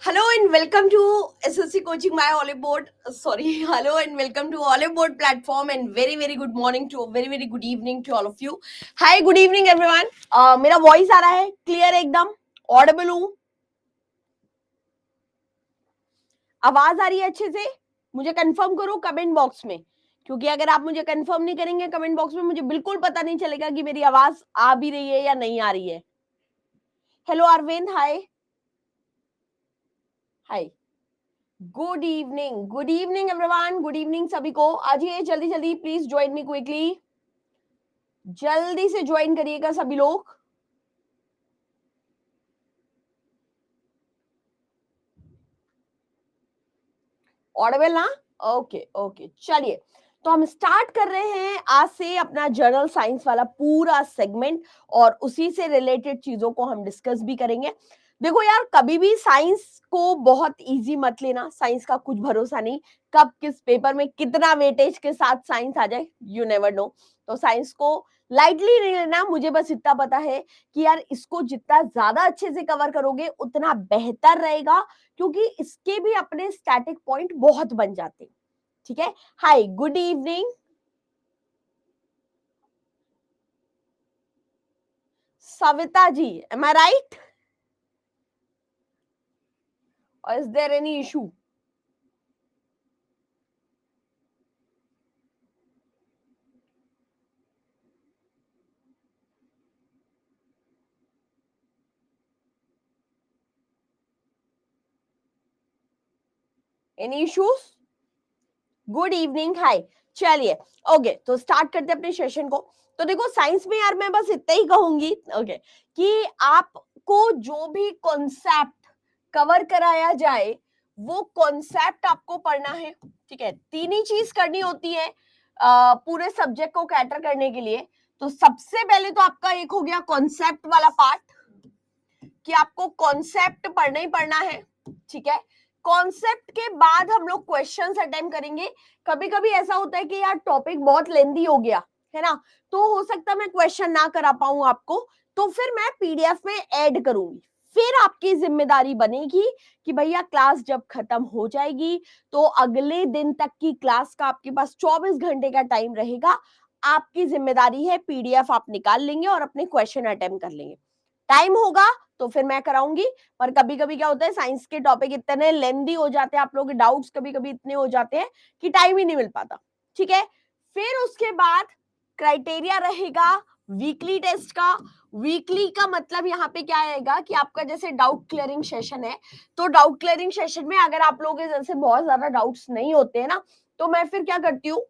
Hello and welcome to SSC Coaching by Olive Board. Hello and welcome to Olive Board platform and very good morning to very good evening to all of you. Hi, good evening everyone. मेरा voice आ रहा है clear एकदम Audible हूँ आवाज आ रही है अच्छे से मुझे कंफर्म करो कमेंट बॉक्स में क्योंकि अगर आप मुझे कंफर्म नहीं करेंगे कमेंट बॉक्स में मुझे बिल्कुल पता नहीं चलेगा कि मेरी आवाज आ भी रही है या नहीं आ रही है. Hello Arvind hi hi good evening everyone good evening सभी को. आ जाइए जल्दी जल्दी प्लीज ज्वाइन मी क्विकली. जल्दी से ज्वाइन करिएगा सभी लोग. ऑडिबल ना. ओके ओके चलिए तो हम स्टार्ट कर रहे हैं आज से अपना जर्नल साइंस वाला पूरा सेगमेंट और उसी से रिलेटेड चीजों को हम डिस्कस भी करेंगे. देखो यार कभी भी साइंस को बहुत इजी मत लेना. साइंस का कुछ भरोसा नहीं कब किस पेपर में कितना वेटेज के साथ साइंस आ जाए यू नेवर नो. तो साइंस को लाइटली नहीं लेना. मुझे बस इतना पता है कि यार इसको जितना ज्यादा अच्छे से कवर करोगे उतना बेहतर रहेगा क्योंकि इसके भी अपने स्टैटिक पॉइंट बहुत बन जाते हैं. ठीक है. Hi good evening Savita ji am I right और is there any issue. Any issues. Good evening hi. चलिए ओके तो स्टार्ट करते हैं अपने सेशन को. तो देखो साइंस में यार मैं बस इतना ही कहूंगी ओके कि आपको जो भी कॉन्सेप्ट कवर कराया जाए वो कॉन्सेप्ट आपको पढ़ना है. ठीक है. तीन ही चीज करनी होती है पूरे सब्जेक्ट को कैटर करने के लिए. तो सबसे पहले तो आपका एक हो गया कॉन्सेप्ट वाला पार्ट कि आपको कॉन्सेप्ट पढ़ना ही पढ़ना है. ठीक है. कॉन्सेप्ट के बाद हम लोग क्वेश्चंस अटेम्प्ट करेंगे. कभी कभी ऐसा होता है कि यार टॉपिक बहुत लेंदी हो गया है ना तो हो सकता है मैं क्वेश्चन ना करा पाऊं आपको तो फिर मैं पीडीएफ में ऐड करूंगी. फिर आपकी जिम्मेदारी बनेगी कि भैया क्लास जब खत्म हो जाएगी तो अगले दिन तक की क्लास का आपके पास 24 घंटे का टाइम रहेगा. आपकी जिम्मेदारी है पीडीएफ आप निकाल लेंगे और अपने क्वेश्चन अटेम्प्ट कर लेंगे. टाइम होगा तो फिर मैं कराऊंगी. पर कभी कभी क्या होता है साइंस के टॉपिक इतने लेंदी हो जाते हैं आप लोगों के डाउट्स कभी कभी इतने हो जाते हैं कि टाइम ही नहीं मिल पाता. ठीक है. फिर उसके बाद क्राइटेरिया रहेगा वीकली टेस्ट का. वीकली का मतलब यहाँ पे क्या आएगा कि आपका जैसे डाउट क्लियरिंग सेशन है तो डाउट क्लियरिंग सेशन में अगर आप लोगों के जैसे बहुत ज्यादा डाउट्स नहीं होते हैं ना तो मैं फिर क्या करती हूँ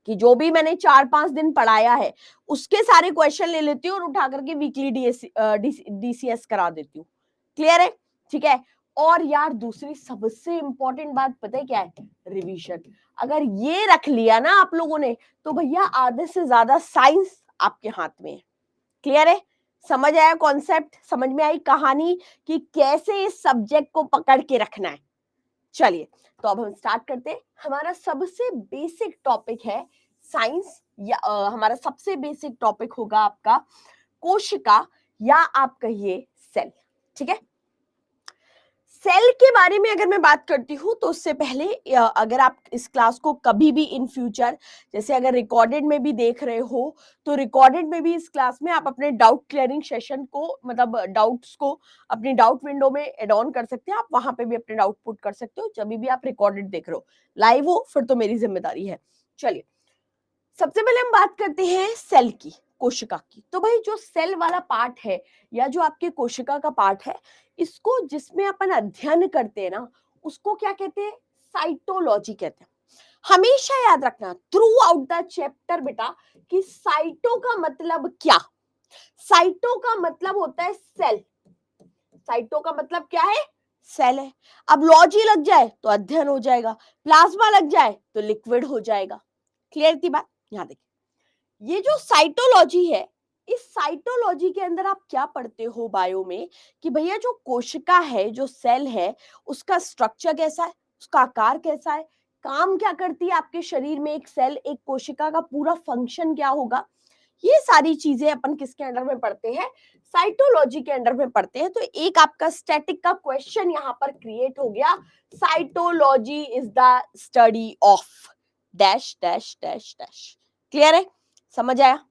कि जो भी मैंने 4-5 दिन पढ़ाया है उसके सारे क्वेश्चन ले लेती हूँ और उठा करके वीकली डीसीएस करा देती हूँ. क्लियर है. ठीक है. और यार दूसरी सबसे इंपॉर्टेंट बात पता है क्या है. रिवीजन. अगर ये रख लिया ना आप लोगों ने तो भैया आधे से ज्यादा साइंस आपके हाथ में है. क्लियर है. समझ आया कॉन्सेप्ट. समझ में आई कहानी कि कैसे इस सब्जेक्ट को पकड़ के रखना है. चलिए तो अब हम स्टार्ट करते हैं. हमारा सबसे बेसिक टॉपिक है साइंस या हमारा सबसे बेसिक टॉपिक होगा आपका कोशिका या आप कहिए सेल. ठीक है. सेल के बारे में अगर मैं बात करती हूँ तो उससे पहले अगर आप इस क्लास को कभी भी इन फ्यूचर जैसे अगर रिकॉर्डेड में भी देख रहे हो तो रिकॉर्डेड में भी इस क्लास में आप अपने डाउट क्लियरिंग सेशन को मतलब डाउट्स को अपनी डाउट विंडो में एड ऑन कर सकते हैं. आप वहां पे भी अपने डाउट पुट कर सकते हो जब भी आप रिकॉर्डेड देख रहे हो. लाइव हो फिर तो मेरी जिम्मेदारी है. चलिए सबसे पहले हम बात करते हैं सेल की कोशिका की. तो भाई जो सेल वाला पार्ट है या जो आपके कोशिका का पार्ट है इसको जिसमें अपन अध्ययन करते हैं ना उसको क्या कहते हैं साइटोलॉजी कहते हैं. हमेशा याद रखना थ्रू आउट द चैप्टर बेटा कि साइटो का मतलब क्या. साइटो का मतलब होता है सेल. साइटो का मतलब क्या है सेल है. अब लॉजी लग जाए तो अध्ययन हो जाएगा. प्लाज्मा लग जाए तो लिक्विड हो जाएगा. क्लियर थी बात. यहाँ देखिए ये जो साइटोलॉजी है इस साइटोलॉजी के अंदर आप क्या पढ़ते हो बायो में कि भैया जो कोशिका है जो सेल है उसका स्ट्रक्चर कैसा है उसका आकार कैसा है काम क्या करती है आपके शरीर में एक सेल एक कोशिका का पूरा फंक्शन क्या होगा ये सारी चीजें अपन किसके अंडर में पढ़ते हैं, साइटोलॉजी के अंडर में पढ़ते हैं। तो एक आपका स्टैटिक का क्वेश्चन यहां पर क्रिएट हो गया, cytology is the study of dash dash dash dash. Clear है, समझ आया?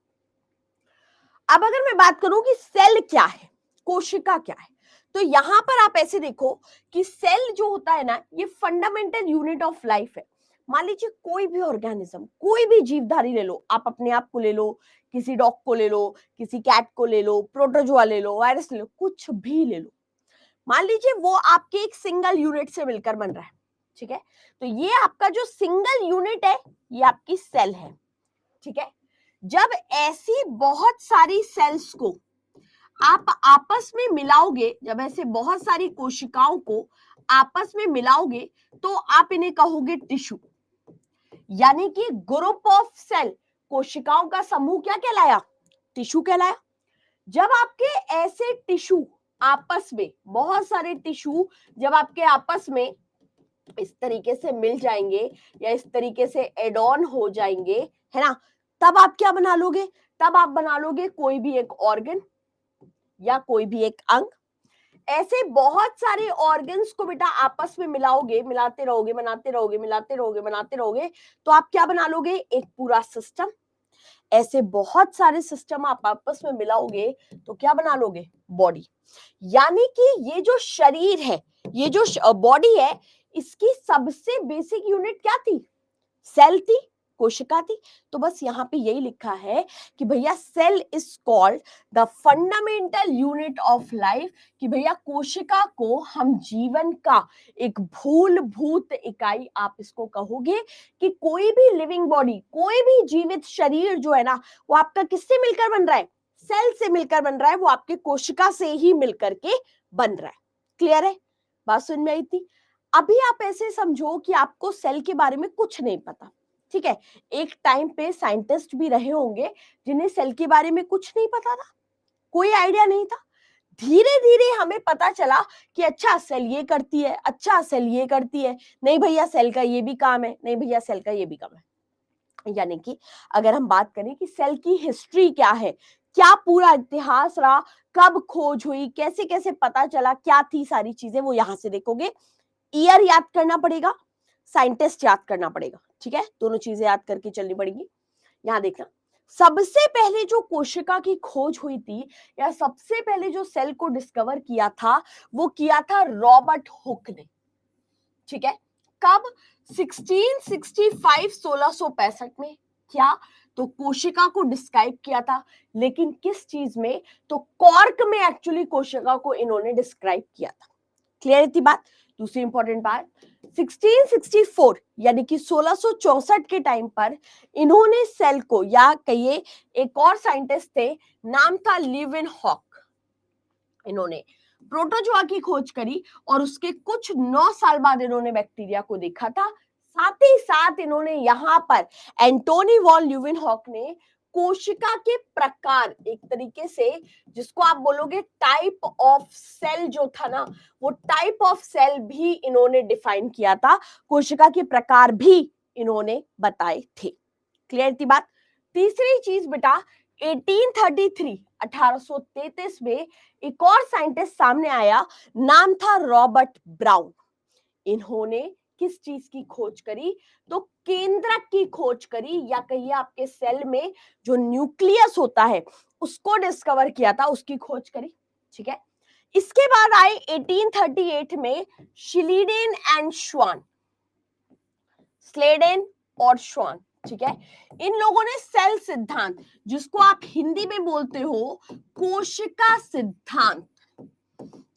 अब अगर मैं बात करूं कि सेल क्या है, कोशिका क्या है, तो यहां पर आप ऐसे देखो कि सेल जो होता है ना, ये फंडामेंटल यूनिट ऑफ लाइफ है। मान लीजिए कोई भी ऑर्गेनिज्म, कोई भी जीवधारी ले लो, आप अपने आप को ले लो, किसी डॉग को ले लो, किसी कैट को ले लो, प्रोटोजोआ ले लो, वायरस ले लो, कुछ भी ले लो, मान लीजिए वो आपके एक सिंगल यूनिट से मिलकर बन रहा है, ठीक है? तो ये आपका जो सिंगल यूनिट है, ये आपकी सेल है, ठीक है? जब ऐसी बहुत सारी सेल्स को आप आपस में मिलाओगे, जब ऐसे बहुत सारी कोशिकाओं को आपस में मिलाओगे, तो आप इन्हें कहोगे टिश्यू, यानी कि ग्रुप ऑफ सेल, कोशिकाओं का समूह क्या कहलाया, टिश्यू कहलाया। जब आपके ऐसे टिश्यू आपस में, बहुत सारे टिश्यू जब आपके आपस में इस तरीके से मिल जाएंगे या इस तरीके से एड ऑन हो जाएंगे, है ना, तब आप क्या बना लोगे, तब आप बना लोगे कोई भी एक ऑर्गन या कोई भी एक अंग। ऐसे बहुत सारे ऑर्गन्स को बेटा आपस में मिलाओगे, मिलाते रहोगे, बनाते रहोगे, मिलाते रहोगे, बनाते रहोगे, तो आप क्या बना लोगे, एक पूरा सिस्टम। ऐसे बहुत सारे सिस्टम आप आपस में मिलाओगे तो क्या बना लोगे, बॉडी। यानी कि ये जो शरीर है, ये जो बॉडी है, इसकी सबसे बेसिक यूनिट क्या थी, सेल थी, कोशिका थी। तो बस यहाँ पे यही लिखा है कि भैया cell is called the fundamental unit of life, कि भैया कोशिका को हम जीवन का एक मूलभूत इकाई, आप इसको कहोगे कि कोई भी लिविंग बॉडी, कोई भी जीवित शरीर जो है ना, वो आपका किससे मिलकर बन रहा है, सेल से मिलकर बन रहा है, वो आपके कोशिका से ही मिलकर के बन रहा है। क्लियर है, बात समझ में आई थी? अभी आप ऐसे समझो कि आपको सेल के बारे में कुछ नहीं पता, ठीक है? एक टाइम पे साइंटिस्ट भी रहे होंगे जिन्हें सेल के बारे में कुछ नहीं पता था, कोई आइडिया नहीं था। धीरे धीरे हमें पता चला कि अच्छा सेल ये करती है, अच्छा सेल ये करती है, नहीं भैया सेल का ये भी काम है, नहीं भैया सेल का ये भी काम है। यानी कि अगर हम बात करें कि सेल की हिस्ट्री क्या है, क्या पूरा इतिहास रहा, कब खोज हुई, कैसे कैसे पता चला, क्या थी सारी चीजें, वो यहां से देखोगे। ईयर याद करना पड़ेगा, साइंटिस्ट याद करना पड़ेगा, ठीक है? दोनों चीजें याद करके चलनी पड़ेगी। यहां देखना, सबसे पहले जो कोशिका की खोज हुई थी, या सबसे पहले जो सेल को डिस्कवर किया था, वो किया था रॉबर्ट हुक ने, ठीक है? कब, 1665, 1665 में। क्या, तो कोशिका को डिस्क्राइब किया था, लेकिन किस चीज में, तो कॉर्क में एक्चुअली कोशिका को इन्होंने डिस्क्राइब किया था। क्लियर थी बात? दूसरी इंपॉर्टेंट बात, 1664 यानी कि 1664 के टाइम पर इन्होंने सेल को, या कहिए एक और साइंटिस्ट थे, नाम था लीवेनहॉक, इन्होंने प्रोटोजोआ की खोज करी, और उसके कुछ 9 साल बाद इन्होंने बैक्टीरिया को देखा था। साथ ही साथ इन्होंने यहां पर एंटोनी वॉन ल्यूवेनहॉक ने कोशिका के प्रकार, एक तरीके से जिसको आप बोलोगे टाइप ऑफ सेल जो था ना, वो टाइप ऑफ सेल भी इन्होंने डिफाइन किया था, कोशिका के प्रकार भी इन्होंने बताए थे। क्लियर थी बात? तीसरी चीज बेटा, 1833 1833 में एक और साइंटिस्ट सामने आया, नाम था रॉबर्ट ब्राउन। इन्होंने किस चीज की खोज करी, तो केंद्रक की खोज करी, या कहिए आपके सेल में जो न्यूक्लियस होता है उसको डिस्कवर किया था, उसकी खोज करी, ठीक है? इसके बाद आए 1838 में श्लीडेन एंड श्वान, स्लेडेन और श्वान, ठीक है? इन लोगों ने सेल सिद्धांत, जिसको आप हिंदी में बोलते हो कोशिका सिद्धांत,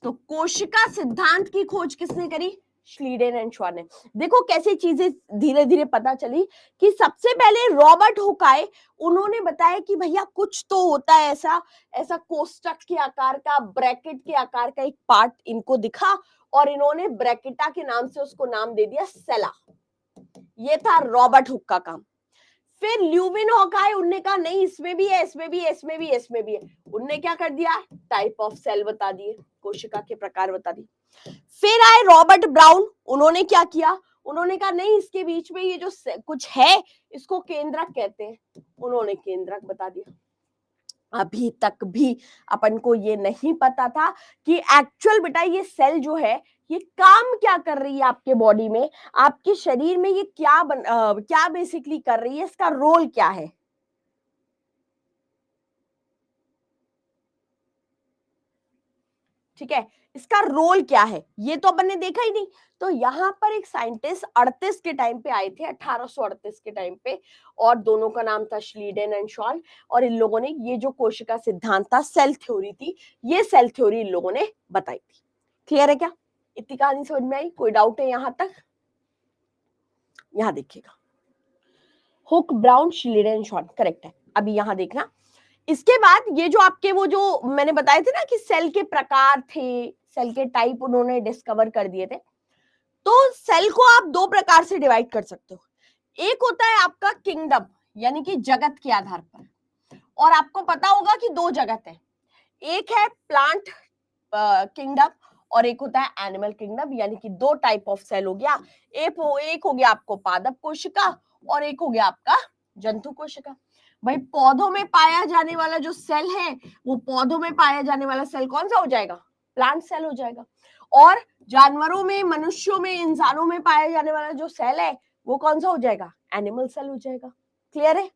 तो कोशिका सिद्धांत की खोज किसने करी, श्लीडेन एंड श्वान ने। देखो कैसे चीजें धीरे धीरे पता चली कि सबसे पहले रॉबर्ट हुक आए, उन्होंने बताया कि भैया कुछ तो होता है ऐसा, ऐसा कोष्टक के आकार का, ब्रैकेट के आकार का एक पार्ट इनको दिखा, और इन्होंने ब्रैकेटा के नाम से उसको नाम दे दिया सेला। ये था रॉबर्ट हुक का काम। फिर ल्यूवेनहॉक आए, उनने कहा नहीं इसमें भी है, इसमें भी है, इसमें भी है, इसमें भी है। उनने क्या कर दिया, टाइप ऑफ सेल बता दिए, कोशिका के प्रकार बता दिए। फिर आए रॉबर्ट ब्राउन, उन्होंने क्या किया, उन्होंने कहा नहीं इसके बीच में ये जो कुछ है इसको केंद्रक कहते हैं, उन्होंने केंद्रक बता दिया। अभी तक भी अपन को ये नहीं पता था कि एक्चुअल बेटा ये सेल जो है ये काम क्या कर रही है आपके बॉडी में, आपके शरीर में ये क्या बेसिकली कर रही है, इसका रोल क्या है। ठीक है, इसका रोल क्या है ये तो अपन ने देखा ही नहीं। तो यहाँ पर एक साइंटिस्ट 38 के टाइम पे आए थे, 1838 के टाइम पे, और दोनों का नाम था श्लीडेन एंड शॉल। और इन लोगों ने ये जो कोशिका सिद्धांत था, सेल थ्योरी थी, ये सेल थ्योरी इन लोगों ने बताई थी। क्लियर है क्या, इतनी कहानी समझ में आई, कोई डाउट है यहाँ तक। यहाँ देखिएगा, हुक, ब्राउन, श्लीडेन, शॉल, करेक्ट है। अभी यहाँ देखना, इसके बाद ये जो आपके वो जो मैंने बताए थे ना कि सेल के प्रकार थे, सेल के टाइप उन्होंने डिस्कवर कर दिए थे। तो सेल को आप दो प्रकार से डिवाइड कर सकते हो। एक होता है आपका किंगडम, यानी कि जगत के आधार पर, और आपको पता होगा कि दो जगत है, एक है प्लांट किंगडम और एक होता है एनिमल किंगडम, यानी कि दो टाइप ऑफ सेल हो गया। एक हो गया आपको पादप कोशिका और एक हो गया आपका जंतु कोशिका। भाई पौधों में पाया जाने वाला जो सेल है, वो पौधों में पाया जाने वाला सेल कौन सा हो जाएगा, प्लांट सेल हो जाएगा। और जानवरों में, मनुष्यों में, इंसानों में पाया जाने वाला जो सेल है वो कौन सा हो जाएगा, एनिमल सेल हो जाएगा। क्लियर है।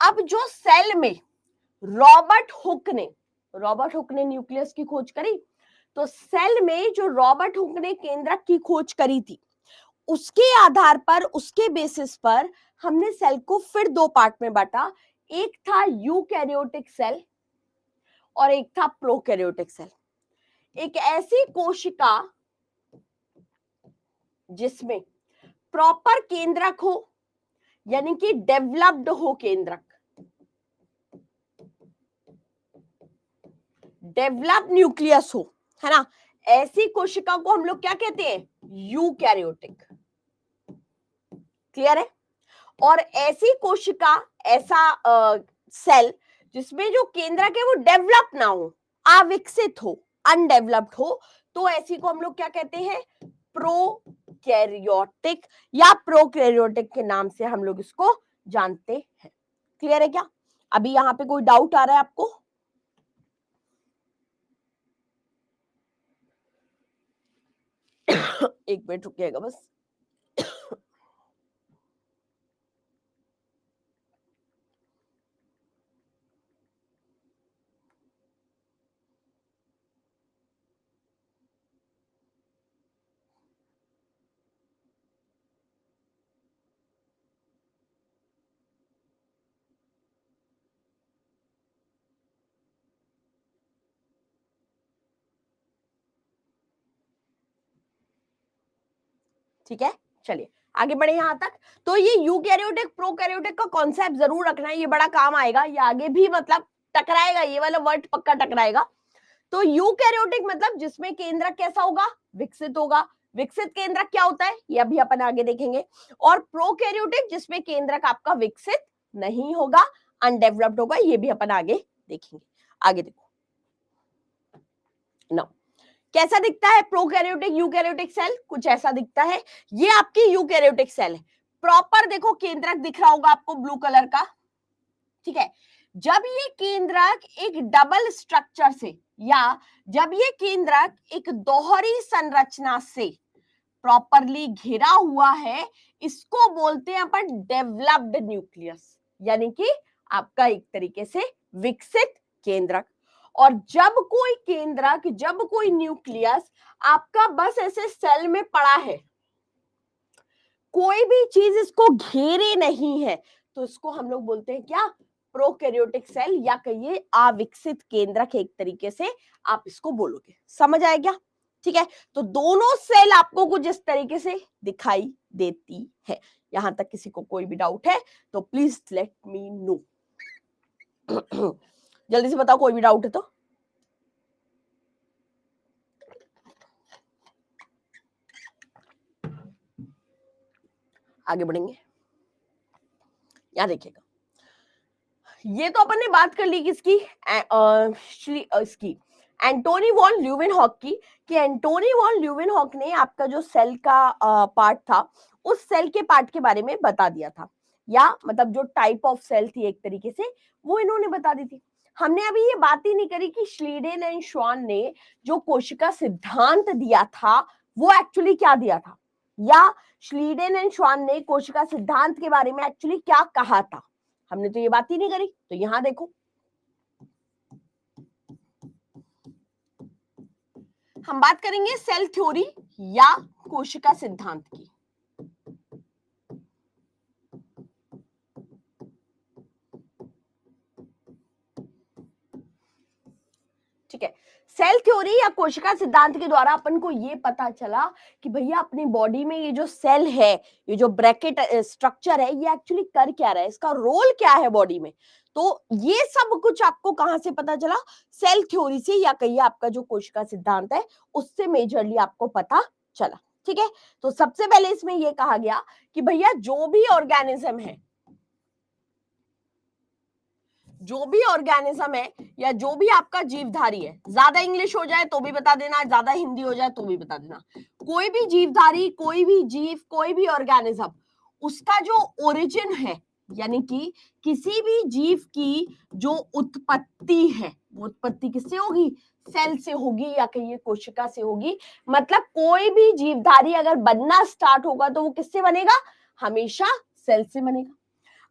अब जो सेल में रॉबर्ट हुक ने न्यूक्लियस की खोज करी, तो सेल में जो रॉबर्ट हुक ने केंद्रक की खोज करी थी, उसके आधार पर, उसके बेसिस पर हमने सेल को फिर दो पार्ट में बांटा। एक था यूकैरियोटिक सेल और एक था प्रोकैरियोटिक सेल। एक ऐसी कोशिका जिसमें प्रॉपर केंद्रक हो, यानी कि डेवलप्ड हो केंद्रक, डेवलप न्यूक्लियस हो, है ना, ऐसी कोशिका को हम लोग क्या कहते हैं, यूकैरियोटिक। क्लियर है। और ऐसी कोशिका, ऐसा सेल जिसमें जो केंद्रक है वो डेवलप ना हो, अविकसित हो, अनडेवलप्ड हो, तो ऐसी को हम लोग क्या कहते हैं, प्रोकैरियोटिक या प्रोकैरियोटिक के नाम से हम लोग इसको जानते हैं। क्लियर है क्या। अभी यहाँ पे कोई डाउट आ रहा है आपको। एक मिनट रुकिएगा बस। ठीक है, चलिए आगे बढ़े यहां तक। तो ये यूकैरियोटिक प्रोकैरियोटिक का कॉन्सेप्ट जरूर रखना है, ये बड़ा काम आएगा, ये आगे भी मतलब टकराएगा, ये वाला वर्ड पक्का टकराएगा। तो यूकैरियोटिक मतलब जिसमें केंद्रक कैसा होगा, विकसित होगा। विकसित केंद्रक क्या होता है ये अभी अपन आगे देखेंगे। और प्रोकैरियोटिक जिसमें केंद्रक आपका विकसित नहीं होगा, अनडेवलप्ड होगा, ये भी अपन आगे देखेंगे। आगे देखो ना, कैसा दिखता है प्रोकैरियोटिक यूकैरियोटिक सेल, कुछ ऐसा दिखता है। ये आपकी यूकैरियोटिक सेल है, प्रॉपर देखो केंद्रक दिख रहा होगा आपको ब्लू कलर का। ठीक है, जब ये केंद्रक एक डबल स्ट्रक्चर से, या जब ये केंद्रक एक दोहरी संरचना से प्रॉपरली घिरा हुआ है, इसको बोलते हैं अपन डेवलप्ड न्यूक्लियस, यानी कि आपका एक तरीके से विकसित केंद्रक। और जब कोई केंद्रक, जब कोई न्यूक्लियस आपका बस ऐसे सेल में पड़ा है, कोई भी चीज इसको घेरे नहीं है, तो इसको हम लोग बोलते हैं क्या, प्रोकैरियोटिक सेल, या कहिए अविकसित केंद्रक, एक तरीके से आप इसको बोलोगे। समझ आया क्या। ठीक है, तो दोनों सेल आपको कुछ इस तरीके से दिखाई देती है। यहां तक किसी को कोई भी डाउट है तो प्लीज लेट मी नो। जल्दी से बताओ कोई भी डाउट है तो। आगे बढ़ेंगे। यहां देखिएगा, ये तो अपन ने बात कर ली किसकी, इसकी एंटोनी वॉन ल्यूवेनहॉक की, कि एंटोनी वॉन ल्यूवेनहॉक ने आपका जो सेल का पार्ट था, उस सेल के पार्ट के बारे में बता दिया था। या मतलब जो टाइप ऑफ सेल थी एक तरीके से वो इन्होंने बता दी थी। हमने अभी ये बात ही नहीं करी कि श्लीडेन एंड श्वान ने जो कोशिका सिद्धांत दिया था वो एक्चुअली क्या दिया था, या श्लीडेन एंड श्वान ने कोशिका सिद्धांत के बारे में एक्चुअली क्या कहा था, हमने तो ये बात ही नहीं करी। तो यहां देखो हम बात करेंगे सेल थ्योरी या कोशिका सिद्धांत की। ठीक है, सेल थ्योरी या कोशिका सिद्धांत के द्वारा अपन को ये पता चला कि भैया अपनी बॉडी में ये जो सेल है, ये जो ब्रैकेट स्ट्रक्चर है, ये एक्चुअली कर क्या रहा है, इसका रोल क्या है बॉडी में। तो ये सब कुछ आपको कहां से पता चला, सेल थ्योरी से, या कहिए आपका जो कोशिका सिद्धांत है उससे मेजरली आपको पता चला। ठीक है, तो सबसे पहले इसमें यह कहा गया कि भैया जो भी ऑर्गेनिज्म है, जो भी ऑर्गेनिज्म है या जो भी आपका जीवधारी है, ज्यादा इंग्लिश हो जाए तो भी बता देना, ज्यादा हिंदी हो जाए तो भी बता देना, कोई भी जीवधारी, कोई भी जीव, कोई भी ऑर्गेनिज्म, उसका जो ओरिजिन है, यानी कि किसी भी जीव की जो उत्पत्ति है, वो उत्पत्ति किससे होगी, सेल से होगी, या कहिए कोशिका से होगी। मतलब कोई भी जीवधारी अगर बनना स्टार्ट होगा तो वो किससे बनेगा, हमेशा सेल से बनेगा।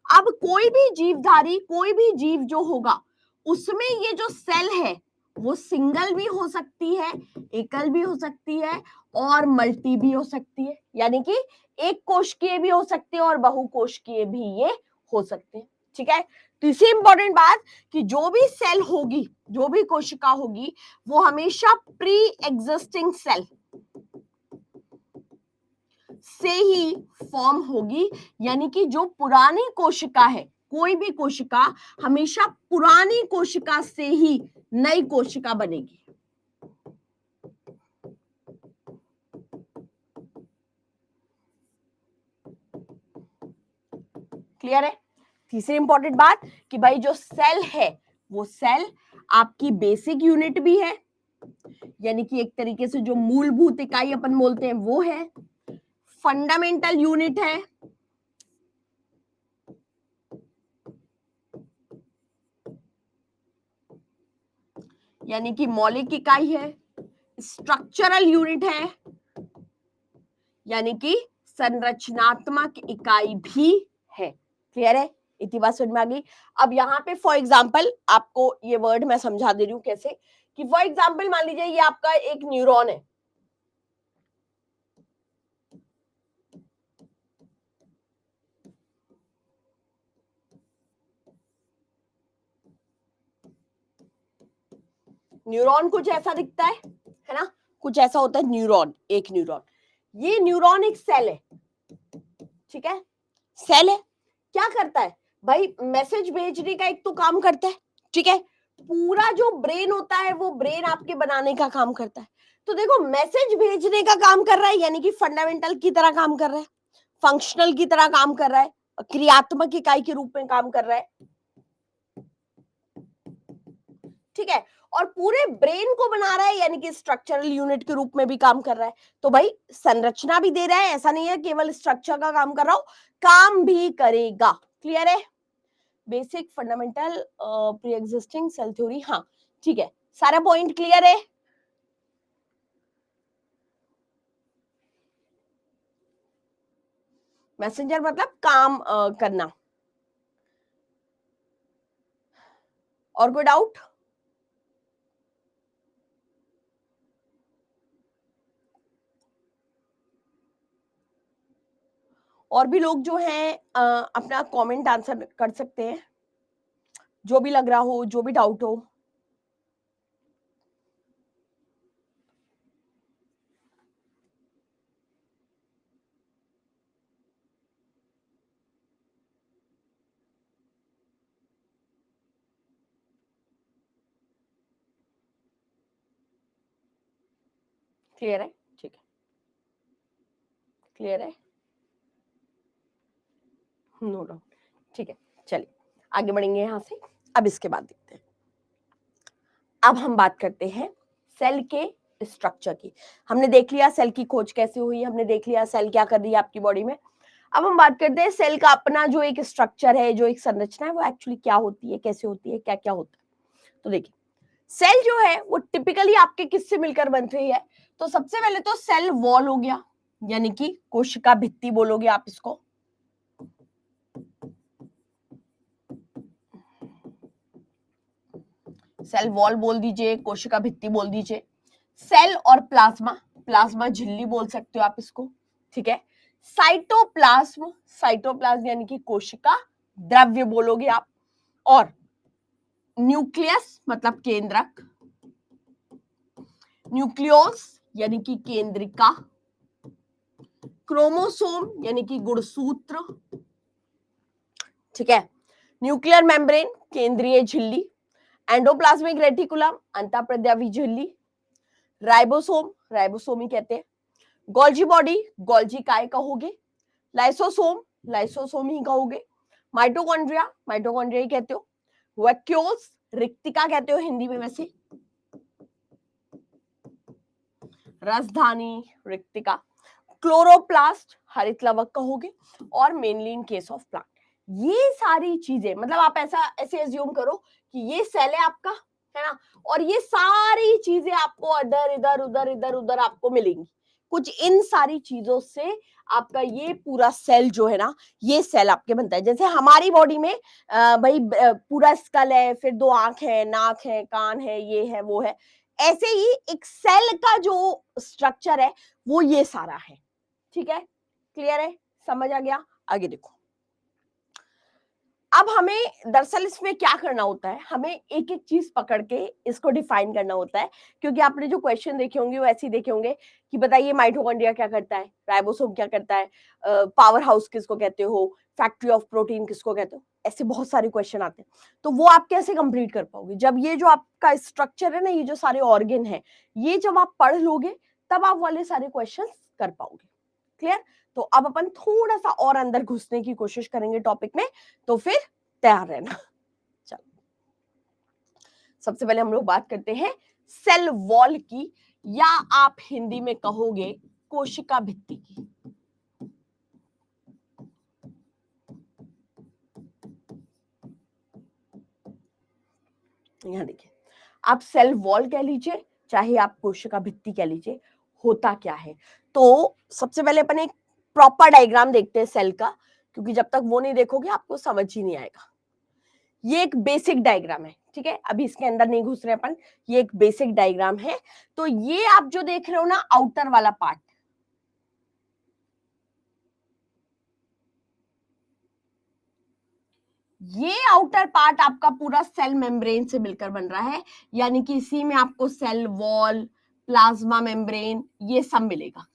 अब कोई भी जीवधारी, कोई भी जीव जो होगा, उसमें ये जो सेल है वो सिंगल भी हो सकती है, एकल भी हो सकती है, और मल्टी भी हो सकती है, यानी कि एक कोशिकीय भी हो सकते हैं और बहुकोशिकीय भी ये हो सकते हैं। ठीक है, तो इसे इंपॉर्टेंट बात कि जो भी सेल होगी, जो भी कोशिका होगी, वो हमेशा प्री एग्जिस्टिंग सेल से ही फॉर्म होगी, यानी कि जो पुरानी कोशिका है, कोई भी कोशिका हमेशा पुरानी कोशिका से ही नई कोशिका बनेगी। क्लियर है। तीसरी इंपॉर्टेंट बात कि भाई जो सेल है वो सेल आपकी बेसिक यूनिट भी है, यानी कि एक तरीके से जो मूलभूत इकाई अपन बोलते हैं वो है, फंडामेंटल यूनिट है, यानी कि मौलिक इकाई है, स्ट्रक्चरल यूनिट है, यानी कि संरचनात्मक इकाई भी है। क्लियर है, इतनी बात समझ में आ गई। अब यहाँ पे फॉर एग्जाम्पल आपको ये वर्ड मैं समझा दे रही हूँ कैसे, कि फॉर एग्जाम्पल मान लीजिए ये आपका एक न्यूरॉन है, न्यूरॉन कुछ ऐसा दिखता है ना, कुछ ऐसा होता है न्यूरॉन, एक न्यूरॉन, ये न्यूरॉन एक सेल है। ठीक है, सेल है, क्या करता है भाई, मैसेज भेजने का एक तो काम करता है। ठीक है, पूरा जो ब्रेन होता है वो ब्रेन आपके बनाने का काम करता है। तो देखो मैसेज भेजने का काम कर रहा है, यानी कि फंडामेंटल की तरह काम कर रहा है, फंक्शनल की तरह काम कर रहा है, क्रियात्मक इकाई के रूप में काम कर रहा है। ठीक है, और पूरे ब्रेन को बना रहा है, यानी कि स्ट्रक्चरल यूनिट के रूप में भी काम कर रहा है। तो भाई संरचना भी दे रहा है, ऐसा नहीं है केवल स्ट्रक्चर का काम कर रहा हूं, काम भी करेगा। क्लियर है, basic, fundamental, pre existing, cell theory. हाँ ठीक है, सारा पॉइंट क्लियर है। मैसेंजर मतलब काम करना। और कोई डाउट? और भी लोग जो हैं अपना कमेंट आंसर कर सकते हैं, जो भी लग रहा हो, जो भी डाउट हो। क्लियर है, ठीक है, क्लियर है, नो डाउट। ठीक है, चलिए आगे बढ़ेंगे यहां से। अब इसके बाद देखते हैं, अब हम बात करते हैं सेल के स्ट्रक्चर की। हमने देख लिया सेल की खोज कैसे हुई, हमने देख लिया सेल क्या कर रही है आपकी बॉडी में। अब हम बात करते हैं सेल का अपना जो एक स्ट्रक्चर है, जो एक संरचना है, वो एक्चुअली क्या होती है, कैसे होती है, क्या क्या होता है। तो देखिए सेल जो है वो टिपिकली आपके किससे मिलकर बनती है। तो सबसे पहले तो सेल वॉल हो गया, यानी कि कोशिका भित्ति बोलोगे आप इसको। सेल वॉल बोल दीजिए, कोशिका भित्ति बोल दीजिए। सेल और प्लाज्मा, प्लाज्मा झिल्ली बोल सकते हो आप इसको, ठीक है। साइटोप्लाज्म, साइटोप्लाज्म यानी कि कोशिका द्रव्य बोलोगे आप। और न्यूक्लियस मतलब केंद्रक, न्यूक्लियोस यानी कि केंद्रिका, क्रोमोसोम यानी कि गुणसूत्र, ठीक है। न्यूक्लियर मेम्ब्रेन केंद्रीय झिल्ली, एंडोप्लाज्मिक रेटिकुलम अंतःप्रद्रवी झिल्ली, राइबोसोम, राइबोसोम ही कहते हैं, गोल्जी बॉडी, गोल्जी काय कहोगे, लाइसोसोम, लाइसोसोम ही कहोगे, माइटोकॉन्ड्रिया, माइटोकॉन्ड्रिया ही कहते हो, वैक्यूल्स, रिक्तिका कहते हो हिंदी में वैसे, रसधानी, रिक्तिका, क्लोरोप्लास्ट, हरित लवक कहोगे, और mainly in case of plant. ये सारी चीजें मतलब आप ऐसे एज्यूम करो कि ये सेल है आपका, है ना, और ये सारी चीजें आपको इधर इधर उधर इधर उधर आपको मिलेंगी। कुछ इन सारी चीजों से आपका ये पूरा सेल जो है ना, ये सेल आपके बनता है। जैसे हमारी बॉडी में भाई पूरा स्कल है, फिर 2 आंख है, नाक है, कान है, ये है वो है, ऐसे ही एक सेल का जो स्ट्रक्चर है वो ये सारा है। ठीक है, क्लियर है, समझ आ गया। आगे देखो, अब हमें दरअसल इसमें क्या करना होता है, हमें एक एक चीज पकड़ के इसको डिफाइन करना होता है। क्योंकि आपने जो क्वेश्चन देखे होंगे वो ऐसे ही देखे होंगे कि बताइए माइटोकॉन्ड्रिया क्या करता है, राइबोसोम क्या करता है, पावर हाउस किसको कहते हो, फैक्ट्री ऑफ प्रोटीन किसको कहते हो, ऐसे बहुत सारे क्वेश्चन आते हैं। तो वो आप कैसे कंप्लीट कर पाओगे जब ये जो आपका स्ट्रक्चर है ना, ये जो सारे ऑर्गन है, ये जब आप पढ़ लोगे तब आप वाले सारे क्वेश्चन कर पाओगे। क्लियर। तो अब अपन थोड़ा सा और अंदर घुसने की कोशिश करेंगे टॉपिक में, तो फिर तैयार रहना। चलो, सबसे पहले हम लोग बात करते हैं सेल वॉल की, या आप हिंदी में कहोगे कोशिका भित्ति की। यहां देखिए, आप सेल वॉल कह लीजिए चाहे आप कोशिका भित्ति कह लीजिए, होता क्या है। तो सबसे पहले अपन एक प्रॉपर डायग्राम देखते हैं सेल का, क्योंकि जब तक वो नहीं देखोगे आपको समझ ही नहीं आएगा। ये एक बेसिक डायग्राम है, ठीक है, अभी इसके अंदर नहीं घुस रहे अपन, ये एक बेसिक डायग्राम है। तो ये आप जो देख रहे हो ना आउटर वाला पार्ट, ये आउटर पार्ट आपका पूरा सेल मेम्ब्रेन से मिलकर बन रहा है, यानी कि इसी में आपको सेल वॉल, प्लाज्मा मेम्ब्रेन ये सब मिलेगा।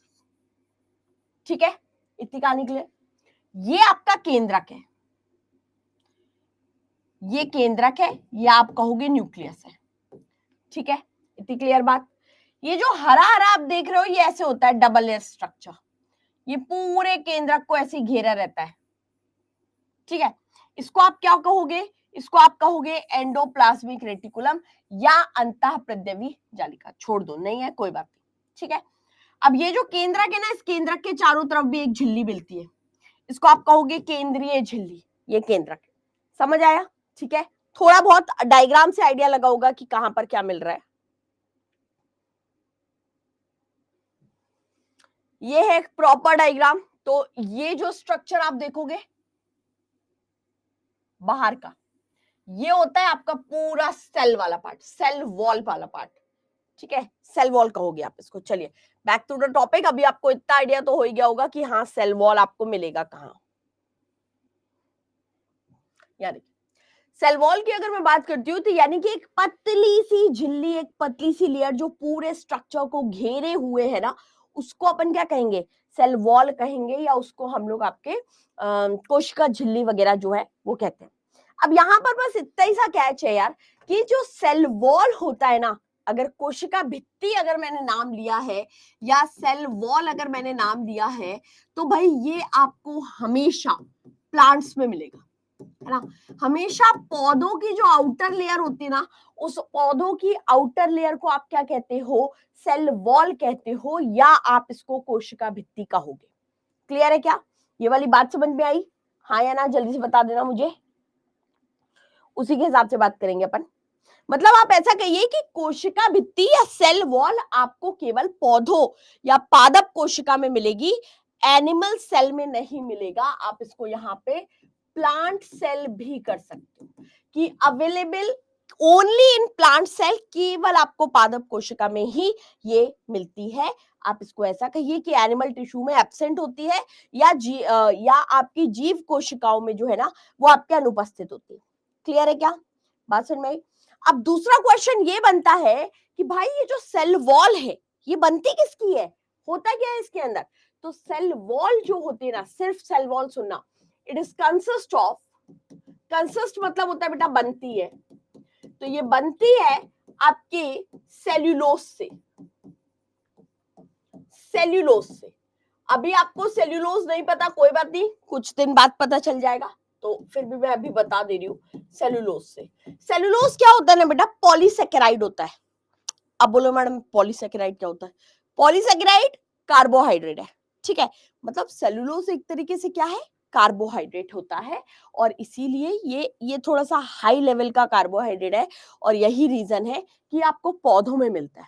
ठीक है, इतनी कहानी क्लियर। ये आपका केंद्रक है, ये केंद्रक है, या आप कहोगे न्यूक्लियस है। ठीक है, इतनी क्लियर बात। ये जो हरा हरा आप देख रहे हो ये ऐसे होता है डबल लेयर स्ट्रक्चर, ये पूरे केंद्रक को ऐसे घेरा रहता है। ठीक है, इसको आप क्या कहोगे, इसको आप कहोगे एंडोप्लाज्मिक रेटिकुलम या अंतःप्रद्रवी जालिका। छोड़ दो, नहीं है कोई बात नहीं। ठीक है, अब ये जो केंद्रक है ना, इस केंद्रक के चारों तरफ भी एक झिल्ली मिलती है, इसको आप कहोगे केंद्रीय झिल्ली, ये केंद्रक। समझ आया। ठीक है, थोड़ा बहुत डायग्राम से आइडिया लगा होगा कि कहां पर क्या मिल रहा है। ये है प्रॉपर डायग्राम। तो ये जो स्ट्रक्चर आप देखोगे बाहर का, ये होता है आपका पूरा सेल वाला पार्ट, सेल वॉल वाला पार्ट। ठीक है, सेल वॉल कहोगे आप इसको। चलिए बैक टू द टॉपिक, अभी आपको इतना आइडिया तो हो ही गया होगा कि हाँ सेल वॉल आपको मिलेगा कहाँ। यानी सेल वॉल की अगर मैं बात करती हूँ तो यानी कि एक पतली सी झिल्ली, एक पतली सी लेयर जो पूरे स्ट्रक्चर को घेरे हुए है ना, उसको अपन क्या कहेंगे, सेल वॉल कहेंगे, या उसको हम लोग आपके कोशिका झिल्ली वगैरह जो है वो कहते हैं। अब यहाँ पर बस इतना ही सा कैच है यार, कि जो सेल वॉल होता है ना, अगर कोशिका भित्ति अगर मैंने नाम लिया है या सेल वॉल अगर मैंने नाम दिया है, तो भाई ये आपको हमेशा प्लांट्स में मिलेगा, है ना। हमेशा पौधों की जो आउटर लेयर होती है ना, उस पौधों की आउटर लेयर को आप क्या कहते हो, सेल वॉल कहते हो, या आप इसको कोशिका भित्ति कहोगे। क्लियर है क्या। ये वाली बात समझ में आई? हाँ या ना, जल्दी से बता देना मुझे, उसी के हिसाब से बात करेंगे अपन। मतलब आप ऐसा कहिए कि कोशिका भित्ति या सेल वॉल आपको केवल पौधों या पादप कोशिका में मिलेगी, एनिमल सेल में नहीं मिलेगा। आप इसको यहाँ पे प्लांट सेल भी कर सकते हो कि available only in plant cell, केवल आपको पादप कोशिका में ही ये मिलती है। आप इसको ऐसा कहिए कि एनिमल टिश्यू में एब्सेंट होती है या आपकी जीव कोशिकाओं में जो है ना वो आपके अनुपस्थित होती है। क्लियर है क्या? बात समझ में आई? अब दूसरा क्वेश्चन ये बनता है कि भाई ये जो सेल वॉल है ये बनती किसकी है, होता क्या है इसके अंदर? तो सेल वॉल जो होती है ना, सिर्फ सेल वॉल सुनना, it is consist of, consist मतलब होता है बेटा बनती है, तो ये बनती है आपके सेल्यूलोज से, सेल्यूलोज से। अभी आपको सेल्यूलोज नहीं पता, कोई बात नहीं, कुछ दिन बाद पता चल जाएगा, तो फिर भी मैं अभी बता दे रही हूँ सेल्यूलोज से। सेल्यूलोज क्या होता है ना बेटा, पॉलीसेकेराइड होता है। अब बोलो मैडम पॉलीसेकेराइड क्या होता है? पॉलीसेकेराइड कार्बोहाइड्रेट है, ठीक है। मतलब सेल्यूलोज एक तरीके से क्या है, कार्बोहाइड्रेट होता है, और इसीलिए ये थोड़ा सा हाई लेवल का कार्बोहाइड्रेट है, और यही रीजन है कि आपको पौधों में मिलता है।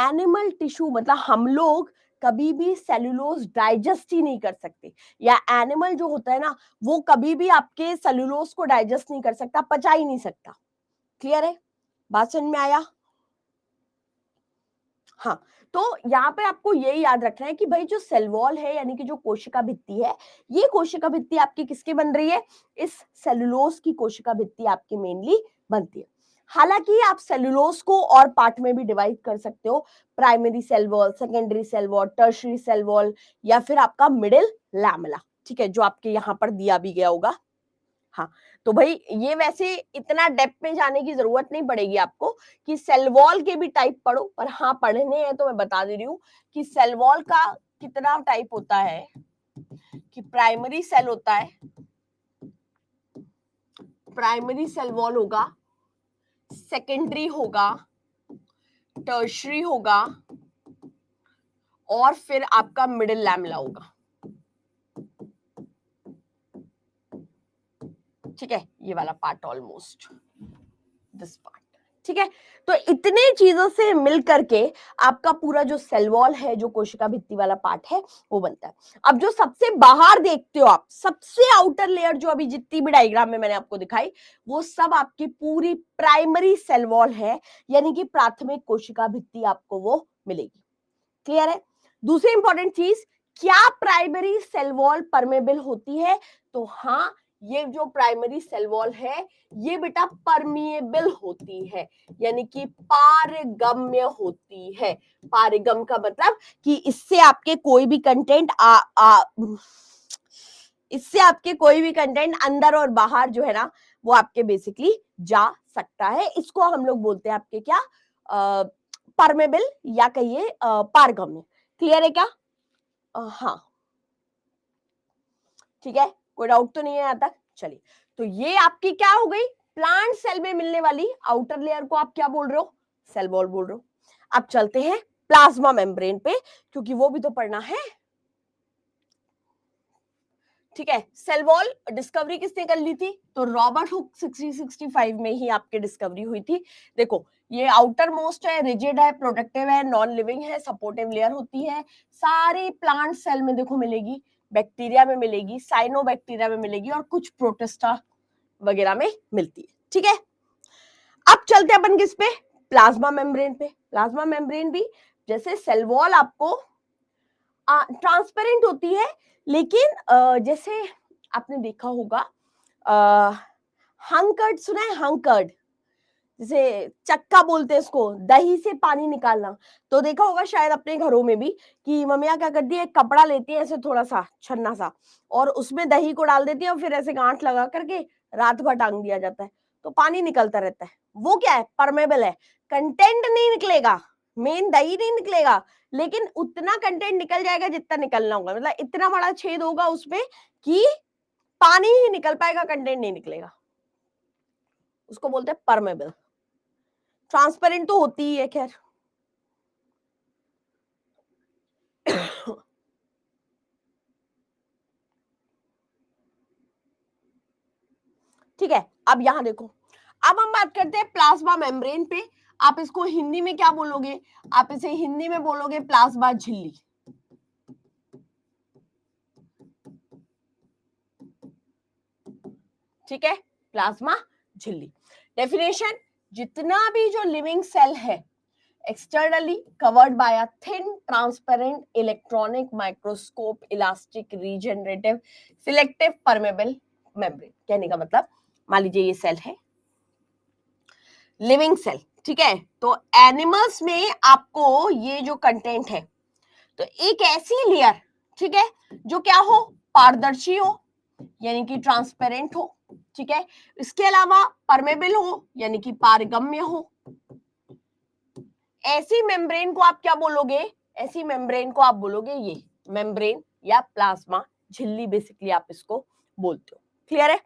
एनिमल टिश्यू मतलब हम लोग कभी भी सेल्यूलोज डाइजेस्ट ही नहीं कर सकते, या एनिमल जो होता है ना वो कभी भी आपके सेल्यूलोज को डाइजेस्ट नहीं कर सकता, पचा ही नहीं सकता। क्लियर है? बात समझ में आया? हाँ, तो यहाँ पे आपको यही याद रखना है कि भाई जो सेल वॉल है यानी कि जो कोशिका भित्ति है, ये कोशिका भित्ति आपकी किसकी बन रही है? इस सेलुलोज की कोशिका भित्ति आपकी मेनली बनती है। हालांकि आप सेलुलोज को और पार्ट में भी डिवाइड कर सकते हो, primary cell wall, secondary cell wall, tertiary cell wall, या फिर आपका मिडिल लैमेला, ठीक है, जो आपके यहाँ पर दिया भी गया होगा। हाँ, तो भाई ये वैसे इतना डेप्थ में जाने की जरूरत नहीं पड़ेगी आपको कि सेल वॉल के भी टाइप पढ़ो, पर हाँ पढ़ने हैं तो मैं बता दे रही हूँ कि सेल वॉल का कितना टाइप होता है, कि प्राइमरी सेल होता है, प्राइमरी सेल वॉल होगा, सेकेंडरी होगा, टर्शरी होगा, और फिर आपका मिडिल लैमेला होगा। ठीक है, ये वाला पार्ट ऑलमोस्ट दिस पार्ट, ठीक है। तो इतने चीजों से मिल करके आपका पूरा जो सेल वॉल है, जो कोशिका भित्ति वाला पार्ट है, वो बनता है। अब जो सबसे बाहर देखते हो आप, सबसे आउटर लेयर जो अभी जितनी भी डायग्राम में मैंने आपको दिखाई, वो सब आपकी पूरी प्राइमरी सेल वॉल है, यानी कि प्राथमिक कोशिका भित्ति आपको वो मिलेगी। क्लियर है? दूसरी इंपॉर्टेंट चीज, क्या प्राइमरी सेल वॉल परमेबल होती है? तो हाँ, ये जो प्राइमरी सेल वॉल है ये बेटा परमिएबल होती है, यानी कि पारगम्य होती है। पारगम का मतलब कि इससे आपके कोई भी कंटेंट इससे आपके कोई भी कंटेंट अंदर और बाहर जो है ना वो आपके बेसिकली जा सकता है। इसको हम लोग बोलते हैं आपके क्या, परमेबल या कहिए पारगम्य। क्लियर है क्या? हाँ, ठीक है, कोई डाउट तो नहीं है यहाँ तक? चलिए, तो ये आपकी क्या हो गई, प्लांट सेल में मिलने वाली आउटर लेयर को आप क्या बोल रहे हो? सेल वॉल बोल रहे हो। अब चलते हैं प्लाज्मा मेम्ब्रेन पे, क्योंकि वो भी तो पढ़ना है। ठीक है, सेल वॉल डिस्कवरी किसने कर ली थी? तो रॉबर्ट हुक 1665 में ही आपकी डिस्कवरी हुई थी। देखो, ये आउटर मोस्ट है, रिजिड है, प्रोटेक्टिव है, नॉन लिविंग है, सपोर्टिव लेयर होती है, सारी प्लांट सेल में देखो मिलेगी, बैक्टीरिया में मिलेगी, साइनोबैक्टीरिया में मिलेगी, और कुछ प्रोटिस्टा वगैरह में मिलती है। ठीक है, अब चलते हैं अपन किस पे, प्लाज्मा मेम्ब्रेन पे। प्लाज्मा मेम्ब्रेन भी जैसे सेल वॉल आपको ट्रांसपेरेंट होती है, लेकिन जैसे आपने देखा होगा हंकर्ड, सुना है हंकर्ड, जैसे चक्का बोलते हैं इसको, दही से पानी निकालना, तो देखा होगा शायद अपने घरों में भी कि मम्मियाँ क्या करती है, एक कपड़ा लेती है ऐसे थोड़ा सा छन्ना सा, और उसमें दही को डाल देती है, और फिर ऐसे गांठ लगा करके रात भर टांग दिया जाता है, तो पानी निकलता रहता है। वो क्या है, परमेबल है, कंटेंट नहीं निकलेगा, मेन दही नहीं निकलेगा, लेकिन उतना कंटेंट निकल जाएगा जितना निकलना होगा, मतलब इतना बड़ा छेद होगा उसमें कि पानी ही निकल पाएगा, कंटेंट नहीं निकलेगा, उसको बोलते हैं परमेबल। ट्रांसपेरेंट तो होती ही है खैर। ठीक है, अब यहां देखो, अब हम बात करते हैं प्लाज्मा मेम्ब्रेन पे। आप इसको हिंदी में क्या बोलोगे? आप इसे हिंदी में बोलोगे प्लाज्मा झिल्ली। ठीक है, प्लाज्मा झिल्ली। डेफिनेशन, जितना भी जो लिविंग सेल है externally covered by a thin transparent electronic microscope elastic regenerative selective permeable membrane। कहने का मतलब, मान लीजिए ये सेल है, लिविंग सेल, ठीक है, तो एनिमल्स में आपको ये जो कंटेंट है, तो एक ऐसी लेयर, ठीक है, जो क्या हो, पारदर्शी हो यानी कि ट्रांसपेरेंट हो, ठीक है, इसके अलावा परमेबल हो यानी कि पारगम्य हो। ऐसी मेम्ब्रेन को आप क्या बोलोगे? ऐसी मेम्ब्रेन को आप बोलोगे ये मेम्ब्रेन या प्लाज्मा झिल्ली, बेसिकली आप इसको बोलते हो। क्लियर है,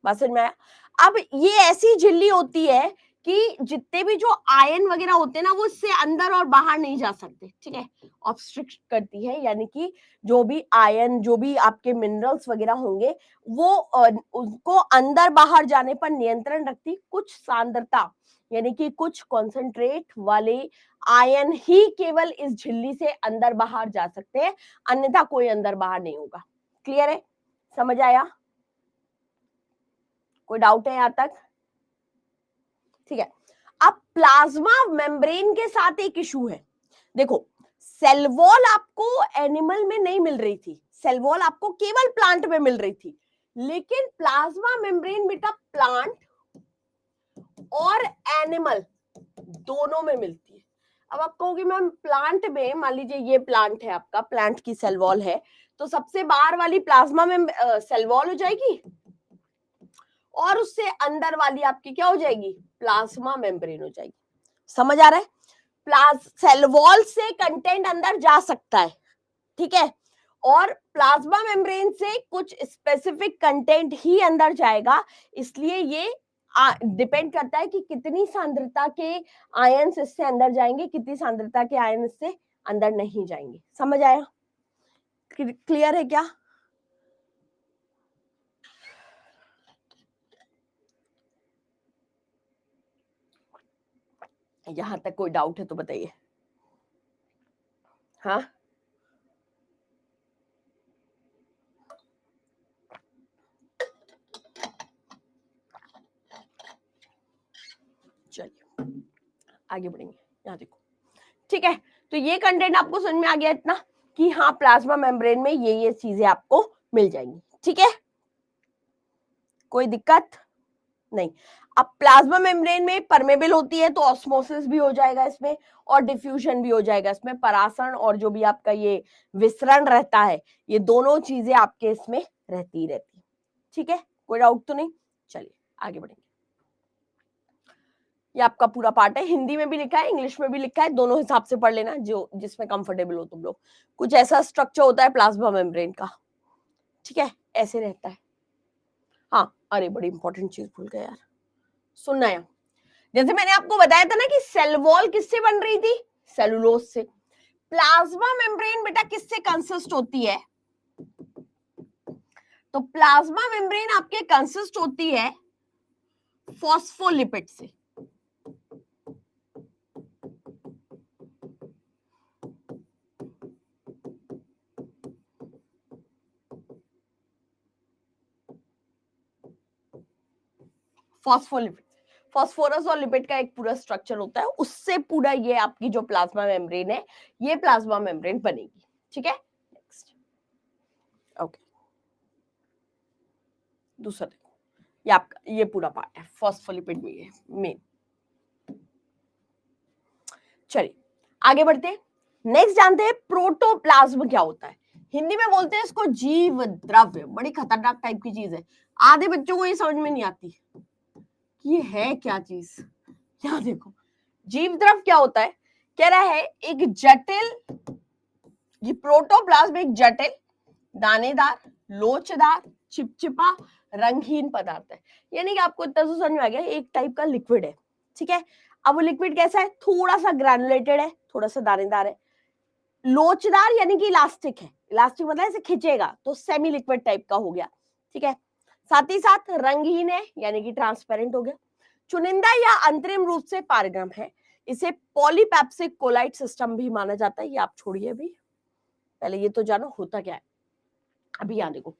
बात समझ में आया? अब ये ऐसी झिल्ली होती है कि जितने भी जो आयन वगैरह होते हैं ना, वो इससे अंदर और बाहर नहीं जा सकते, ठीक है, ऑब्स्ट्रिक्ट करती है, यानी कि जो भी आयन, जो भी आपके मिनरल्स वगैरह होंगे, वो उनको अंदर बाहर जाने पर नियंत्रण रखती। कुछ सांद्रता यानी कि कुछ कॉन्सेंट्रेट वाले आयन ही केवल इस झिल्ली से अंदर बाहर जा सकते हैं, अन्यथा कोई अंदर बाहर नहीं होगा। क्लियर है, समझ आया? कोई डाउट है यहां तक? ठीक है, अब प्लाज्मा मेम्ब्रेन के साथ एक इशू है। देखो, सेल वॉल आपको एनिमल में नहीं मिल रही थी, सेल वॉल आपको केवल प्लांट में मिल रही थी, लेकिन प्लाज्मा मेम्ब्रेन बेटा प्लांट और एनिमल दोनों में मिलती है। अब आप कहोगे मैम प्लांट में, मान लीजिए ये प्लांट है आपका, प्लांट की सेल वॉल है, तो सबसे बाहर वाली प्लाज्मा में सेल वॉल हो जाएगी और उससे अंदर वाली आपकी क्या हो जाएगी? प्लाज्मा मेम्ब्रेन हो जाएगी। समझ आ रहा है? सेल वॉल से कंटेंट अंदर जा सकता है, ठीक है, और प्लाज्मा मेम्ब्रेन से कुछ स्पेसिफिक कंटेंट ही अंदर जाएगा। इसलिए ये डिपेंड करता है कि कितनी सांद्रता के आयन इससे अंदर जाएंगे, कितनी सांद्रता के आयन इससे अंदर नहीं जाएंगे। समझ आया? क्लियर है क्या? यहां तक कोई डाउट है तो बताइए। हाँ, चलिए आगे बढ़ेंगे। यहाँ देखो, ठीक है, तो ये कंटेंट आपको समझ में आ गया इतना कि हाँ, प्लाज्मा मेम्ब्रेन में ये चीजें आपको मिल जाएंगी। ठीक है, कोई दिक्कत नहीं। अब प्लाज्मा मेम्ब्रेन में परमेबल होती है, तो ऑस्मोसिस भी हो जाएगा इसमें और डिफ्यूजन भी हो जाएगा इसमें। परासरण और जो भी आपका ये विसरण रहता है, ये दोनों चीजें आपके इसमें रहती है। ठीक है, कोई डाउट तो नहीं? चलिए आगे बढ़ेंगे। ये आपका पूरा पार्ट है, हिंदी में भी लिखा है, इंग्लिश में भी लिखा है, दोनों हिसाब से पढ़ लेना जो जिसमें कंफर्टेबल हो तुम लोग। कुछ ऐसा स्ट्रक्चर होता है प्लाज्मा मेम्ब्रेन का, ठीक है, ऐसे रहता है। हाँ, अरे बड़ी इंपॉर्टेंट चीज भूल गया यार, सुनना है। जैसे मैंने आपको बताया था ना कि सेल वॉल किससे बन रही थी? सेलुलोज से। प्लाज्मा मेम्ब्रेन बेटा किससे कंसिस्ट होती है? तो प्लाज्मा मेम्ब्रेन आपके कंसिस्ट होती है फॉस्फोलिपिड से। फॉस्फोलिपिड, फॉस्फोरस और लिपिड का एक पूरा स्ट्रक्चर होता है, उससे पूरा ये आपकी जो प्लाज्मा मेम्ब्रेन है, ये प्लाज्मा मेम्ब्रेन बनेगी। ठीक है, नेक्स्ट। ओके, दूसरा देखो, ये आपका ये पूरा पार्ट है, फॉस्फोलिपिड में है मेन। चलिए आगे बढ़ते हैं, नेक्स्ट जानते हैं प्रोटोप्लाज्म क्या होता है। हिंदी में बोलते हैं इसको जीव द्रव्य। बड़ी खतरनाक टाइप की चीज है, आधे बच्चों को ये समझ में नहीं आती ये है क्या चीज। यहाँ देखो, जीव द्रव क्या होता है, कह रहा है एक जटिल, ये प्रोटोप्लाज्म एक जटिल, दानेदार, लोचदार, चिपचिपा, रंगहीन पदार्थ है। यानी कि आपको इतना तो समझ में आ गया, एक टाइप का लिक्विड है। ठीक है, अब वो लिक्विड कैसा है? थोड़ा सा ग्रैनुलेटेड है, थोड़ा सा दानेदार है, लोचदार यानी कि इलास्टिक है। इलास्टिक मतलब ऐसे खिंचेगा, तो सेमी लिक्विड टाइप का हो गया। ठीक है, साथ ही साथ रंगहीन है यानी कि ट्रांसपेरेंट हो गया, चुनिंदा या अंतरिम रूप से पारगम है, इसे पॉलीपेप्सिक कोलाइट सिस्टम भी माना जाता है। ये आप छोड़िए, अभी पहले ये तो जानो होता क्या है। अभी यहाँ देखो,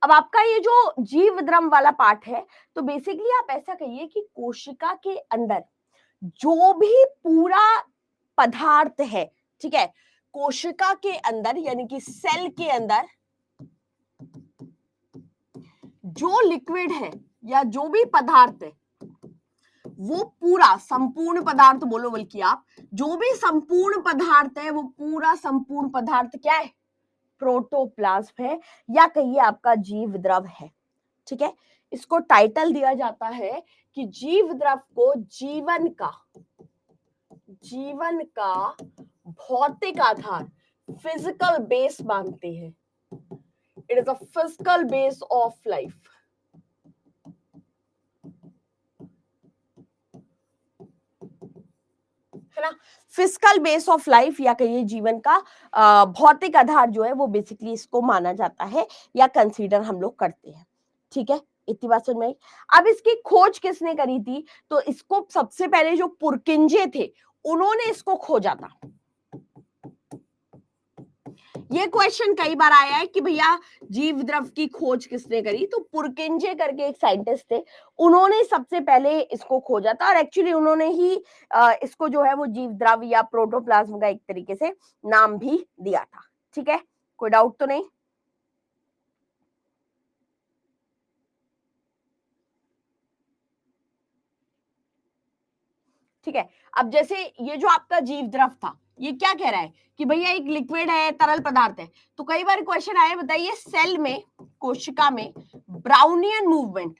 अब आपका ये जो जीव द्रम वाला पार्ट है, तो बेसिकली आप ऐसा कहिए कि कोशिका के अंदर जो भी पूरा पदार्थ है, ठीक है, कोशिका के अंदर यानी कि सेल के अंदर जो लिक्विड है या जो भी पदार्थ है, वो पूरा संपूर्ण पदार्थ बोलो, बल्कि आप जो भी संपूर्ण पदार्थ है, वो पूरा संपूर्ण पदार्थ क्या है? प्रोटोप्लाज्म है, या कहिए आपका जीव द्रव है। ठीक है, इसको टाइटल दिया जाता है कि जीव द्रव को जीवन का भौतिक आधार, फिजिकल बेस मानते हैं। It is a physical base of life, है ना। फिजिकल बेस ऑफ लाइफ या कहिए जीवन का भौतिक आधार जो है, वो बेसिकली इसको माना जाता है या कंसीडर हम लोग करते हैं। ठीक है, इतनी बात समझ में आई। अब इसकी खोज किसने करी थी? तो इसको सबसे पहले जो पुरकिंजे थे, उन्होंने इसको खोजा था। ये क्वेश्चन कई बार आया है कि भैया जीव द्रव की खोज किसने करी? तो पुरकिंजे करके एक साइंटिस्ट थे, उन्होंने सबसे पहले इसको खोजा था, और एक्चुअली उन्होंने ही इसको जो है वो जीव द्रव या प्रोटोप्लाज्म का एक तरीके से नाम भी दिया था। ठीक है, कोई डाउट तो नहीं? ठीक है, अब जैसे ये जो आपका जीव द्रव था, ये क्या कह रहा है कि भैया एक लिक्विड है, तरल पदार्थ है। तो कई बार क्वेश्चन आए, बताइए सेल में, कोशिका में ब्राउनियन मूवमेंट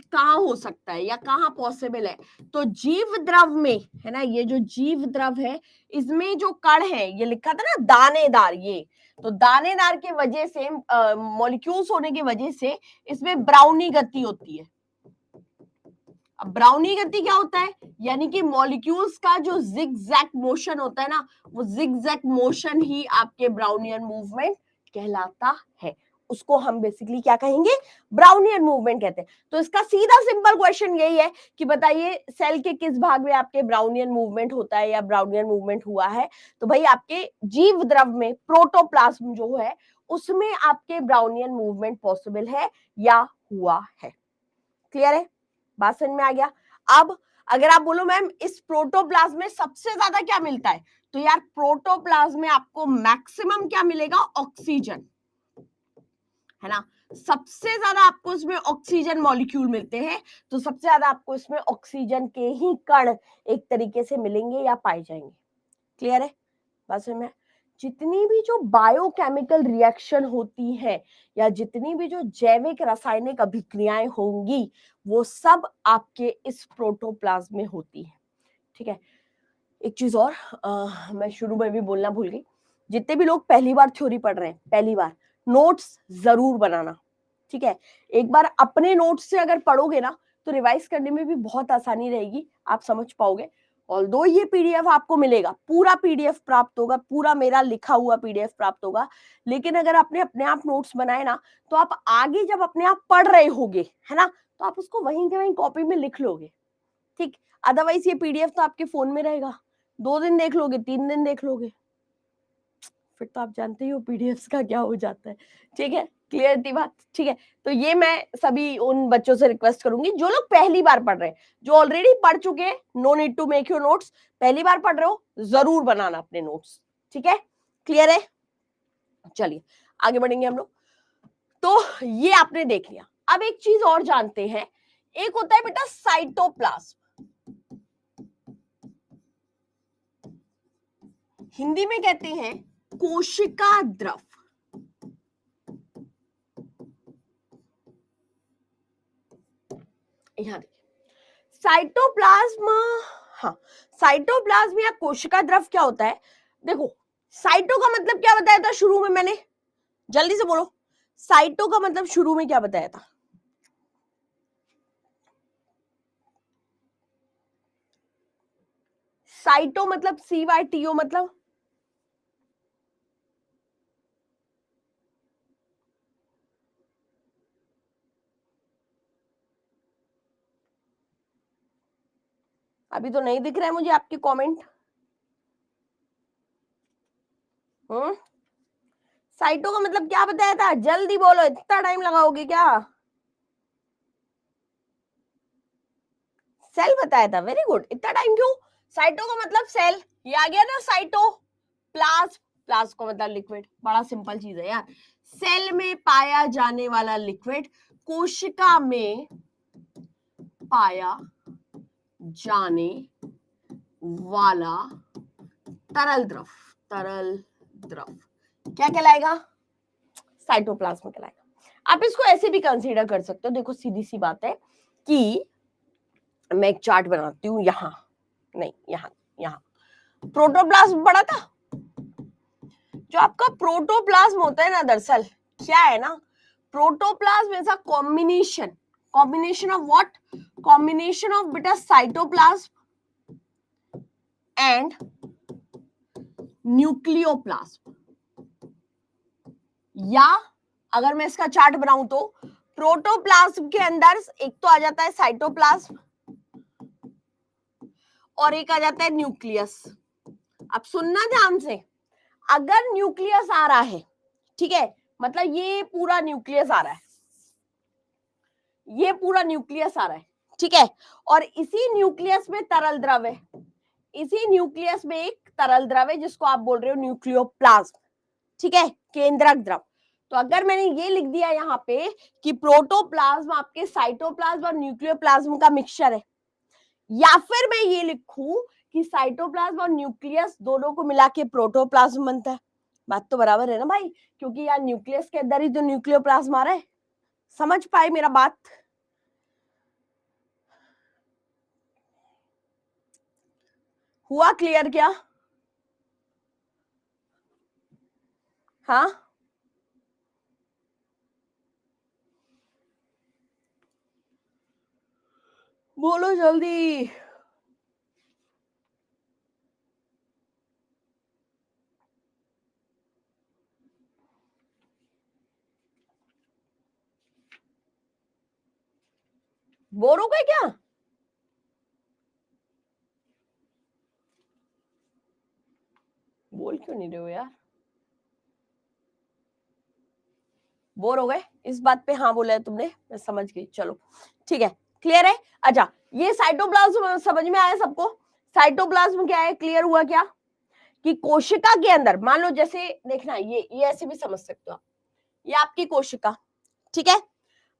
कहां हो सकता है या कहां पॉसिबल है? तो जीव द्रव में, है ना। ये जो जीव द्रव है, इसमें जो कण है, ये लिखा था ना दानेदार, ये तो दानेदार के वजह से, मॉलिक्यूल्स होने की वजह से इसमें ब्राउनी गति होती है। अब ब्राउनी गति क्या होता है? यानी कि मॉलिक्यूल्स का जो जिगजैग मोशन होता है ना, वो जिगजैग मोशन ही आपके ब्राउनियन मूवमेंट कहलाता है। उसको हम बेसिकली क्या कहेंगे? ब्राउनियन मूवमेंट कहते हैं। तो इसका सीधा सिंपल क्वेश्चन यही है कि बताइए सेल के किस भाग में आपके ब्राउनियन मूवमेंट होता है या ब्राउनियन मूवमेंट हुआ है? तो भाई आपके जीव द्रव में, प्रोटोप्लाज्म जो है, उसमें आपके ब्राउनियन मूवमेंट पॉसिबल है या हुआ है। क्लियर है? बात समझ में आ गया? अब अगर आप बोलो मैम इस प्रोटोप्लाज्म में सबसे ज्यादा क्या मिलता है, तो यार प्रोटोप्लाज्म में आपको मैक्सिमम क्या मिलेगा? ऑक्सीजन, है ना। सबसे ज्यादा आपको इसमें ऑक्सीजन मॉलिक्यूल मिलते हैं, तो सबसे ज्यादा आपको इसमें ऑक्सीजन के ही कण एक तरीके से मिलेंगे या पाए जाएंगे। क्लियर है? बस में जितनी भी जो बायोकेमिकल रिएक्शन होती है या जितनी भी जो जैविक रासायनिक अभिक्रियाएं होंगी, वो सब आपके इस प्रोटोप्लाज्म में होती है। ठीक है, एक चीज और मैं शुरू में भी बोलना भूल गई, जितने भी लोग पहली बार थ्योरी पढ़ रहे हैं, पहली बार नोट्स जरूर बनाना। ठीक है, एक बार अपने नोट्स से अगर पढ़ोगे ना, तो रिवाइज करने में भी बहुत आसानी रहेगी, आप समझ पाओगे। ऑल्दो ये पीडीएफ आपको मिलेगा, पूरा पीडीएफ प्राप्त होगा, पूरा मेरा लिखा हुआ पीडीएफ प्राप्त होगा, लेकिन अगर आपने अपने आप नोट्स बनाए ना, तो आप आगे जब अपने आप पढ़ रहे होगे, है ना, तो आप उसको वहीं के वहीं कॉपी में लिख लोगे। ठीक, अदरवाइज ये पीडीएफ तो आपके फोन में रहेगा, 2 दिन देख लोगे, 3 दिन देख लोगे, फिर तो आप जानते ही हो पीडीएफ का क्या हो जाता है। ठीक है, क्लियर थी बात? ठीक है, तो ये मैं सभी उन बच्चों से रिक्वेस्ट करूंगी जो लोग पहली बार पढ़ रहे हैं, जो ऑलरेडी पढ़ चुके हैं, no need to make your notes. पहली बार पढ़ रहे हो, जरूर बनाना अपने नोट्स। ठीक है, क्लियर है? चलिए आगे बढ़ेंगे हम लोग। तो ये आपने देख लिया। अब एक चीज और जानते हैं, एक होता है बेटा साइटोप्लाज्म, हिंदी में कहते हैं कोशिका द्रव। यहां देखिए साइटोप्लाज्म, हाँ, साइटोप्लाज्म या कोशिका द्रव क्या होता है? देखो, साइटो का मतलब क्या बताया था शुरू में मैंने? जल्दी से बोलो, साइटो का मतलब शुरू में क्या बताया था? साइटो मतलब CYTO मतलब अभी तो नहीं दिख रहा है मुझे आपके कमेंट। साइटो का मतलब क्या बताया था, जल्दी बोलो, इतना टाइम लगाओगे क्या? सेल बताया था, वेरी गुड। इतना टाइम क्यों? साइटो का मतलब सेल, ये आ गया ना साइटो। प्लाज्म, प्लाज्म का मतलब लिक्विड, बड़ा सिंपल चीज है यार। सेल में पाया जाने वाला लिक्विड, कोशिका में पाया जाने वाला तरल द्रव, तरल द्रव क्या कहलाएगा? साइटोप्लाज्म कहलाएगा। आप इसको ऐसे भी कंसीडर कर सकते हो, देखो सीधी सी बात है कि मैं एक चार्ट बनाती हूँ, यहां नहीं, यहां, यहां प्रोटोप्लाज्म पड़ा था। जो आपका प्रोटोप्लाज्म होता है ना, दरअसल क्या है ना, protoplasm is a combination, combination of what? Combination of बेटा साइटोप्लाज्म एंड न्यूक्लियोप्लाज्म। या अगर मैं इसका चार्ट बनाऊं तो प्रोटोप्लाज्म के अंदर एक तो आ जाता है साइटोप्लाज्म और एक आ जाता है न्यूक्लियस। अब सुनना ध्यान से, अगर न्यूक्लियस आ रहा है, ठीक है, मतलब ये पूरा न्यूक्लियस आ रहा है, ये पूरा न्यूक्लियस आ रहा है, ठीक है, और इसी न्यूक्लियस में तरल द्रव है, इसी न्यूक्लियस में एक तरल द्रव है जिसको आप बोल रहे हो न्यूक्लियोप्लाज्म, ठीक है, केंद्रक द्रव। तो अगर मैंने ये लिख दिया यहाँ पे कि प्रोटोप्लाज्म आपके साइटोप्लाज्म और न्यूक्लियोप्लाज्म का मिक्सचर है, या फिर मैं ये लिखूं कि साइटोप्लाज्म और न्यूक्लियस दोनों को मिला के प्रोटोप्लाज्म बनता है, बात तो बराबर है ना भाई, क्योंकि यार न्यूक्लियस के अंदर ही तो न्यूक्लियोप्लाज्म आ रहा है। समझ पाए मेरा बात? हुआ क्लियर क्या? हाँ, बोलो जल्दी। बोर हो गए क्या? बोल क्यों नहीं रहे हो यार? बोर हो गए इस बात पे? हाँ बोला है तुमने, मैं समझ गई, चलो ठीक है, क्लियर है। अच्छा, ये साइटोप्लाज्म समझ में आया सबको? साइटोप्लाज्म क्या है, क्लियर हुआ क्या? कि कोशिका के अंदर, मान लो जैसे देखना, ये ऐसे भी समझ सकते हो आप, ये आपकी कोशिका, ठीक है,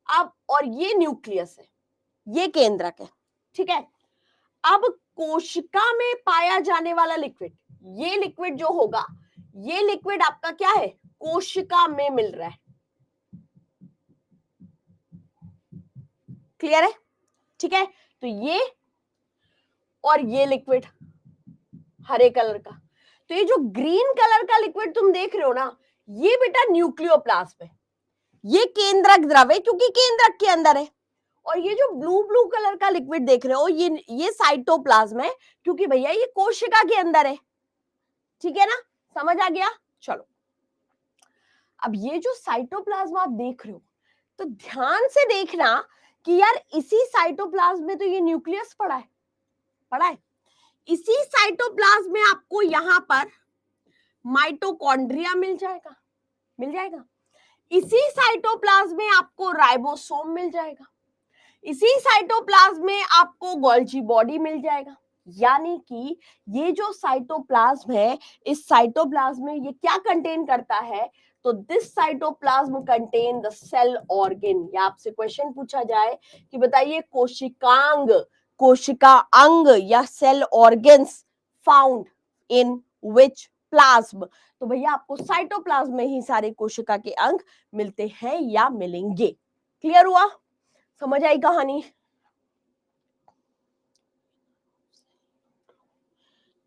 अब और ये न्यूक्लियस है, ये केंद्रक है, ठीक है। अब कोशिका में पाया जाने वाला लिक्विड, ये लिक्विड जो होगा, ये लिक्विड आपका क्या है, कोशिका में मिल रहा है, क्लियर है, ठीक है। तो ये और ये लिक्विड हरे कलर का, तो ये जो ग्रीन कलर का लिक्विड तुम देख रहे हो ना, ये बेटा न्यूक्लियोप्लाज्म है, ये केंद्रक द्रव है क्योंकि केंद्रक के अंदर है। और ये जो ब्लू ब्लू कलर का लिक्विड देख रहे हो, ये साइटोप्लाज्म है क्योंकि भैया ये कोशिका के अंदर है, ठीक है ना, समझ आ गया? चलो, अब ये जो साइटोप्लाज्म आप देख रहे हो, तो ध्यान से देखना कि यार इसी साइटोप्लाज्म में तो ये न्यूक्लियस पड़ा है, पड़ा है। इसी साइटोप्लाज्म में आपको यहां पर माइटोकॉन्ड्रिया मिल जाएगा, मिल जाएगा। इसी साइटोप्लाज्म में आपको राइबोसोम मिल जाएगा, इसी साइटोप्लाज्म में आपको गोल्जी बॉडी मिल जाएगा। यानी कि ये जो साइटोप्लाज्म है, इस साइटोप्लाज्म में ये क्या कंटेन करता है, तो this cytoplasm contain the cell organ. या आपसे क्वेश्चन पूछा जाए कि बताइए कोशिकांग, कोशिका अंग या cell organs found in which plasm, तो भैया आपको साइटोप्लाज्म में ही सारे कोशिका के अंग मिलते हैं या मिलेंगे। क्लियर हुआ? समझ आई कहानी?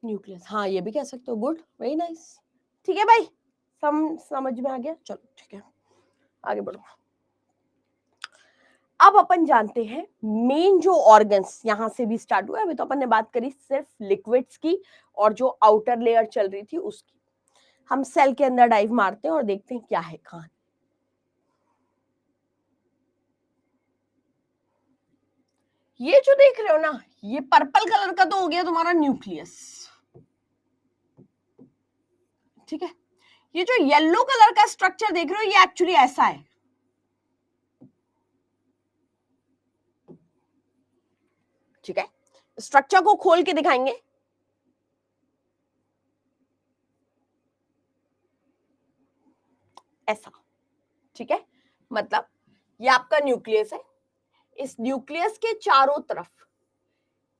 न्यूक्लियस, हाँ ये भी कह सकते हो, गुड, वेरी नाइस, ठीक है भाई, समझ में आ गया, चलो ठीक है, आगे बढ़ो। अब अपन जानते हैं मेन जो ऑर्गन्स, यहां से भी स्टार्ट हुआ, अभी तो अपन ने बात करी सिर्फ लिक्विड्स की और जो आउटर लेयर चल रही थी उसकी। हम सेल के अंदर डाइव मारते हैं और देखते हैं क्या है कहानी। ये जो देख रहे हो ना, ये पर्पल कलर का तो हो गया तुम्हारा न्यूक्लियस, ठीक है। ये जो येलो कलर का स्ट्रक्चर देख रहे हो ये एक्चुअली ऐसा है, ठीक है। स्ट्रक्चर को खोल के दिखाएंगे, ऐसा, ठीक है। मतलब ये आपका न्यूक्लियस है, इस न्यूक्लियस के चारों तरफ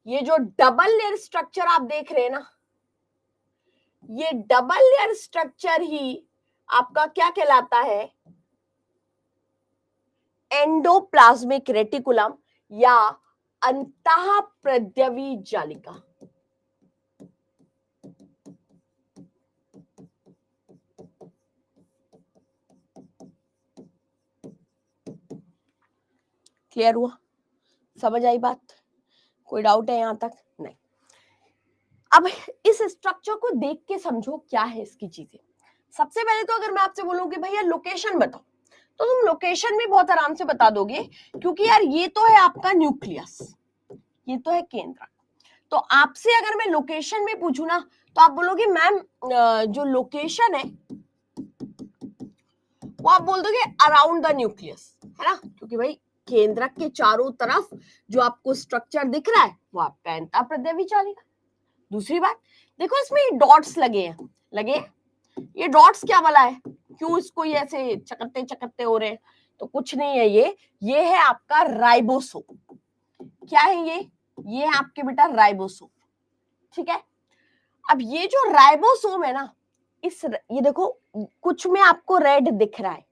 ये जो डबल लेयर स्ट्रक्चर आप देख रहे हैं ना, ये डबल लेयर स्ट्रक्चर ही आपका क्या कहलाता है, एंडोप्लाज्मिक रेटिकुलम या अंतःप्रद्रवी जालिका। क्लियर हुआ, समझ आई बात, कोई डाउट है यहां तक? नहीं। अब इस स्ट्रक्चर को देख के समझो क्या है इसकी चीजें। सबसे पहले तो अगर मैं आपसे बोलूं कि भैया लोकेशन बताओ, तो तुम लोकेशन भी बहुत आराम से बता दोगे, क्योंकि यार ये तो है आपका न्यूक्लियस, ये तो है केंद्र। तो आपसे अगर मैं लोकेशन में पूछूं ना, तो आप बोलोगे मैम जो लोकेशन है वो आप बोल दोगे अराउंड द न्यूक्लियस, है ना, क्योंकि भाई केंद्रक के चारों तरफ जो आपको स्ट्रक्चर दिख रहा है वो आपका अंतःप्रद्रवी जालिका। दूसरी बात देखो, इसमें डॉट्स लगे हैं, लगे हैं। ये डॉट्स क्या वाला है, क्यों इसको ये ऐसे चकत्ते चकत्ते हो रहे हैं? तो कुछ नहीं है, ये है आपका राइबोसोम। क्या है ये है आपके बेटा राइबोसोम, ठीक है। अब ये जो राइबोसोम है ना, ये देखो कुछ में आपको रेड दिख रहा है,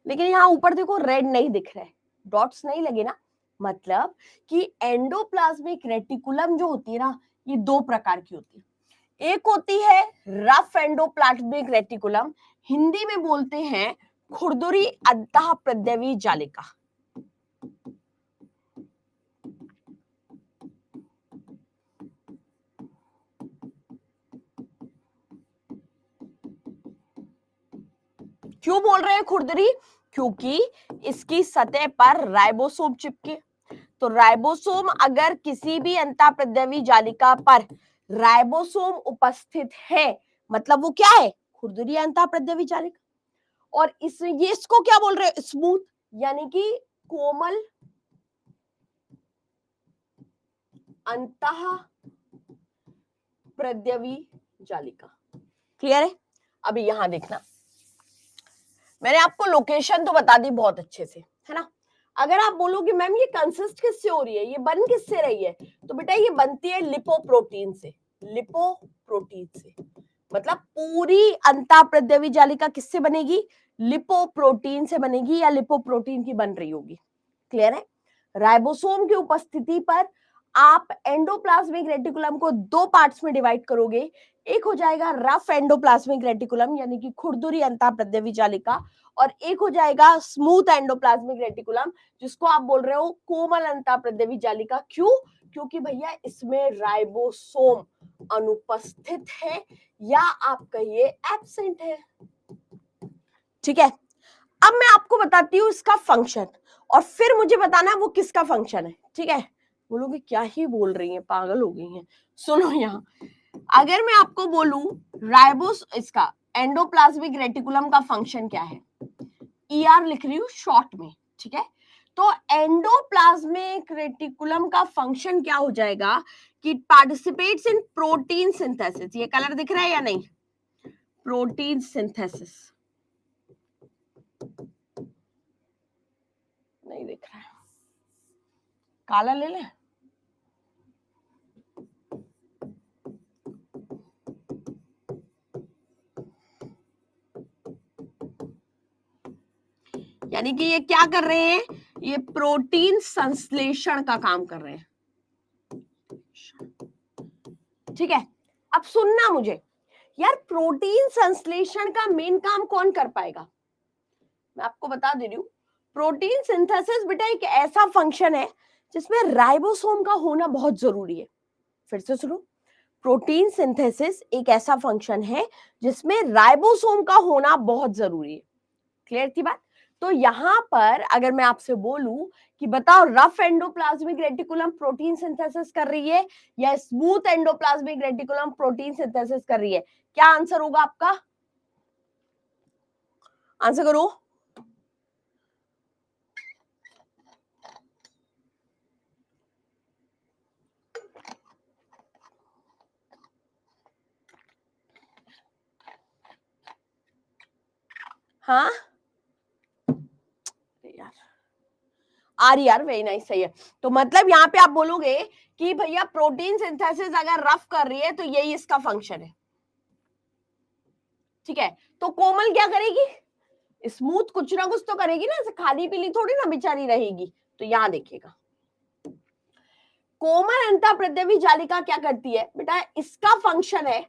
लेकिन यहाँ ऊपर देखो रेड नहीं दिख रहा है, डॉट्स नहीं लगे ना। मतलब कि एंडोप्लाज्मिक रेटिकुलम जो होती है ना, ये दो प्रकार की होती है। एक होती है रफ एंडोप्लाज्मिक रेटिकुलम, हिंदी में बोलते हैं खुरदुरी अंतःप्रद्रवी जालिका। क्यों बोल रहे हैं खुरदरी? क्योंकि इसकी सतह पर राइबोसोम चिपके। तो राइबोसोम अगर किसी भी अंतःप्रद्रवी जालिका पर राइबोसोम उपस्थित है, मतलब वो क्या है, खुरदुरी अंतःप्रद्रवी जालिका। और ये इसको क्या बोल रहे हैं, स्मूथ, यानी कि कोमल अंतःप्रद्रवी जालिका। क्लियर है? अभी यहां देखना, मैंने आपको लोकेशन तो बता दी बहुत अच्छे से, है ना। अगर आप बोलोगे मैम ये कंसिस्ट किससे हो रही है, ये बन किससे रही है, तो बेटा ये बनती है लिपोप्रोटीन से। लिपोप्रोटीन से मतलब पूरी अंतःप्रद्रवी जालिका किससे बनेगी, लिपोप्रोटीन से बनेगी, या लिपोप्रोटीन की बन रही होगी। क्लियर है? राइबोसोम की उपस्थिति पर आप एंडोप्लाज्मिक रेटिकुलम को दो पार्ट्स में डिवाइड करोगे। एक हो जाएगा रफ एंडोप्लाज्मिक रेटिकुलम यानी कि खुरदुरी अंतःप्रद्रवी जालिका, और एक हो जाएगा स्मूथ एंडोप्लाज्मिक रेटिकुलम जिसको आप बोल रहे हो कोमल अंतःप्रद्रवी जालिका। क्यों? क्योंकि भैया इसमें राइबोसोम अनुपस्थित है, या आप कहिए एब्सेंट है। ठीक है, अब मैं आपको बताती हूँ इसका फंक्शन, और फिर मुझे बताना वो किसका फंक्शन है। ठीक है, बोलोगे क्या ही बोल रही हैं, पागल हो गई हैं। सुनो यहाँ, अगर मैं आपको बोलूं राइबोस इसका एंडोप्लाज्मिक रेटिकुलम का फंक्शन क्या है, ईआर लिख रही हूं शॉर्ट में, ठीक है। तो एंडोप्लाज्मिक रेटिकुलम का फंक्शन क्या हो जाएगा कि पार्टिसिपेट्स इन प्रोटीन सिंथेसिस। ये कलर दिख रहा है या नहीं, प्रोटीन सिंथेसिस नहीं दिख रहा है, काला ले लें। यानी कि ये क्या कर रहे हैं, ये प्रोटीन संश्लेषण का काम कर रहे हैं। ठीक है, अब सुनना मुझे यार, प्रोटीन संश्लेषण का मेन काम कौन कर पाएगा, मैं आपको बता दे रही हूँ। प्रोटीन सिंथेसिस बेटा एक ऐसा फंक्शन है जिसमें राइबोसोम का होना बहुत जरूरी है। फिर से सुनो, प्रोटीन सिंथेसिस एक ऐसा फंक्शन है जिसमें राइबोसोम का होना बहुत जरूरी है। क्लियर थी बात? तो यहां पर अगर मैं आपसे बोलूं कि बताओ rough endoplasmic reticulum protein synthesis कर रही है या smooth endoplasmic reticulum protein synthesis कर रही है, क्या आंसर होगा आपका? आंसर करो। हाँ यार, यार वेरी नाइस, सही है। तो मतलब यहाँ पे आप बोलोगे कि भैया प्रोटीन सिंथेसिस अगर रफ कर रही है तो यही इसका फंक्शन है, ठीक है। तो कोमल क्या करेगी? स्मूथ कुछ ना कुछ तो करेगी ना, ऐसे खाली पीली थोड़ी ना बेचारी रहेगी। तो यहां देखिएगा कोमल अंतःप्रद्रवी जालिका क्या करती है बेटा, इसका फंक्शन है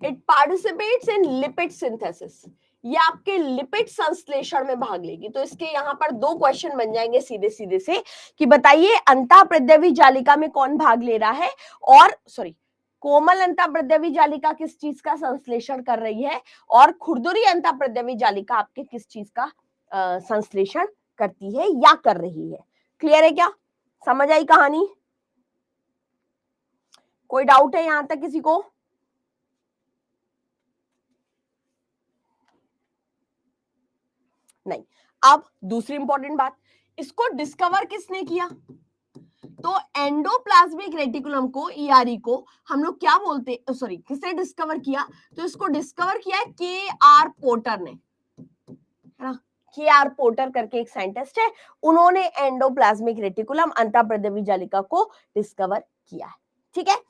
it participates in lipid synthesis, ये आपके लिपिड संश्लेषण में भाग लेगी। तो इसके यहाँ पर दो क्वेश्चन बन जाएंगे सीधे सीधे से कि बताइए अंतःप्रद्रवी जालिका में कौन भाग ले रहा है, और सॉरी कोमल अंतःप्रद्रवी जालिका किस चीज का संश्लेषण कर रही है, और खुरदुरी अंतःप्रद्रवी जालिका आपके किस चीज का संश्लेषण करती है या कर रही है। क्लियर है क्या? समझ आई कहानी? कोई डाउट है यहां तक किसी को? नहीं। अब दूसरी इंपॉर्टेंट बात, इसको डिस्कवर किसने किया? तो एंडोप्लाज्मिक रेटिकुलम को, ईआरई को हम लोग क्या बोलते, सॉरी किसने डिस्कवर किया? तो इसको डिस्कवर किया है के आर पोर्टर ने, है ना। के आर पोर्टर करके एक साइंटिस्ट है, उन्होंने एंडोप्लाज्मिक रेटिकुलम अंतःप्रद्रवी जालिका को डिस्कवर किया है, ठीक है।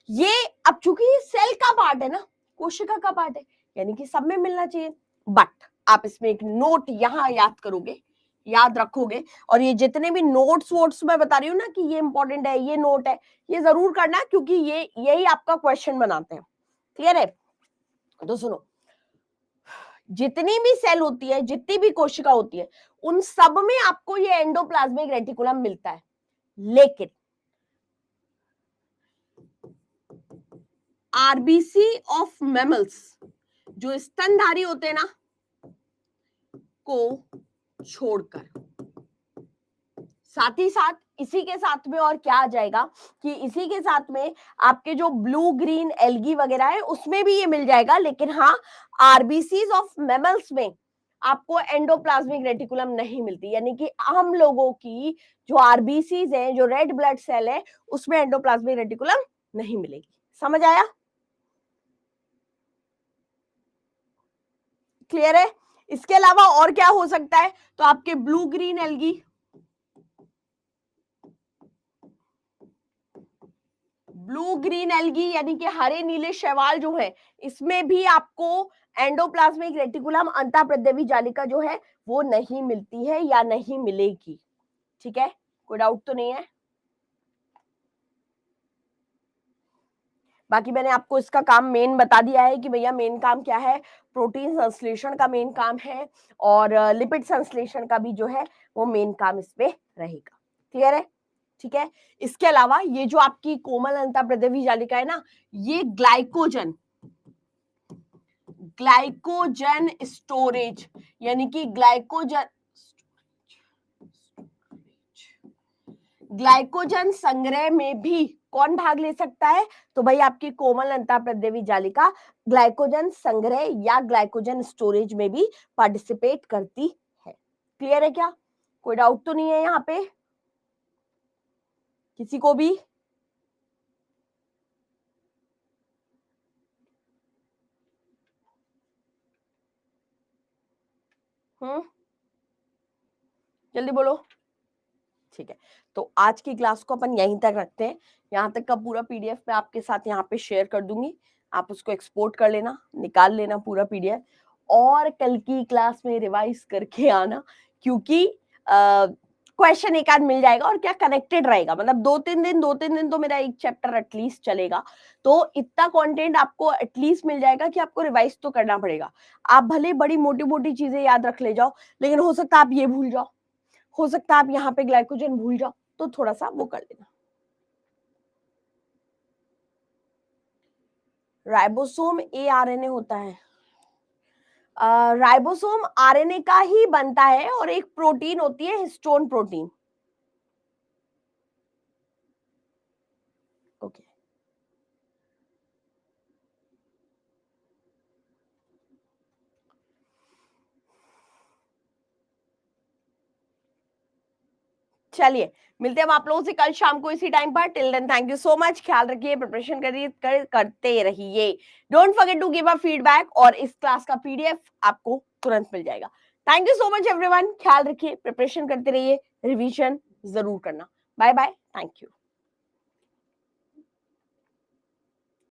ये अब चूंकि ये सेल का पार्ट है ना, कोशिका का पार्ट है, यानी कि सब में मिलना चाहिए। बट आप इसमें एक नोट यहां याद करोगे, याद रखोगे, और ये जितने भी नोट्स वोट्स मैं बता रही हूँ ना कि ये इंपॉर्टेंट है, ये नोट है, ये जरूर करना, क्योंकि ये यही आपका क्वेश्चन बनाते हैं। क्लियर है? तो सुनो, जितनी भी सेल होती है, जितनी भी कोशिका होती है, उन सब में आपको ये एंडोप्लाज्मिक रेटिकुलम मिलता है, लेकिन आरबीसी ऑफ मैमल्स, जो स्तनधारी होते हैं ना, को छोड़कर, साथ ही साथ इसी के साथ में और क्या आ जाएगा कि इसी के साथ में आपके जो ब्लू ग्रीन एल्गी वगैरह है उसमें भी ये मिल जाएगा, लेकिन हाँ आरबीसीज ऑफ मैमल्स में आपको एंडोप्लाज्मिक रेटिकुलम नहीं मिलती, यानी कि हम लोगों की जो आरबीसीज हैं, जो रेड ब्लड सेल है, उसमें एंडोप्लाज्मिक रेटिकुलम नहीं मिलेगी। समझ आया? क्लियर है? इसके अलावा और क्या हो सकता है? तो आपके blue green algae, blue green algae यानी कि हरे नीले शैवाल जो है, इसमें भी आपको एंडोप्लाज्मिक रेटिकुलम अंतःप्रद्रवी जालिका जो है वो नहीं मिलती है या नहीं मिलेगी, ठीक है। कोई डाउट तो नहीं है? बाकी मैंने आपको इसका काम मेन बता दिया है कि भैया मेन काम क्या है, प्रोटीन संश्लेषण का मेन काम है, और लिपिड संश्लेषण का भी जो है वो मेन काम इसमें रहेगा। क्लियर है? ठीक है। इसके अलावा ये जो आपकी कोमल अंतःप्रद्रवी जालिका है ना, ये ग्लाइकोजन स्टोरेज, यानी कि ग्लाइकोजन संग्रह में भी कौन भाग ले सकता है? तो भाई आपकी कोमल अंतःप्रद्रवी जालिका ग्लाइकोजन संग्रह या ग्लाइकोजन स्टोरेज में भी पार्टिसिपेट करती है। क्लियर है क्या? कोई डाउट तो नहीं है यहाँ पे किसी को भी? जल्दी बोलो। ठीक है, तो आज की क्लास को अपन यहीं तक रखते हैं। यहाँ तक का पूरा पीडीएफ मैं आपके साथ यहाँ पे शेयर कर दूंगी, आप उसको एक्सपोर्ट कर लेना, निकाल लेना पूरा पीडीएफ, और कल की क्लास में रिवाइज करके आना, क्योंकि क्वेश्चन एक आध मिल जाएगा, और क्या कनेक्टेड रहेगा, मतलब 2-3 दिन तो मेरा एक चैप्टर एटलीस्ट चलेगा, तो इतना कंटेंट आपको एटलीस्ट मिल जाएगा कि आपको रिवाइज तो करना पड़ेगा। आप भले बड़ी मोटी मोटी चीजें याद रख ले जाओ, लेकिन हो सकता है आप ये भूल जाओ, हो सकता है आप यहाँ पे ग्लाइकोजन भूल जाओ, तो थोड़ा सा वो कर लेना। राइबोसोम एआरएनए होता है, राइबोसोम आरएनए का ही बनता है और एक प्रोटीन होती है हिस्टोन प्रोटीन। ओके चलिए, मिलते हैं हम आप लोगों से कल शाम को इसी टाइम पर। Till then thank you so much, ख्याल रखिए, प्रिपरेशन करिए, करते रहिए। Don't forget to give a feedback और इस क्लास का पीडीएफ आपको तुरंत मिल जाएगा। Thank you so much everyone, ख्याल रखिए, प्रिपरेशन करते रहिए, रिवीजन जरूर करना। Bye bye, thank you.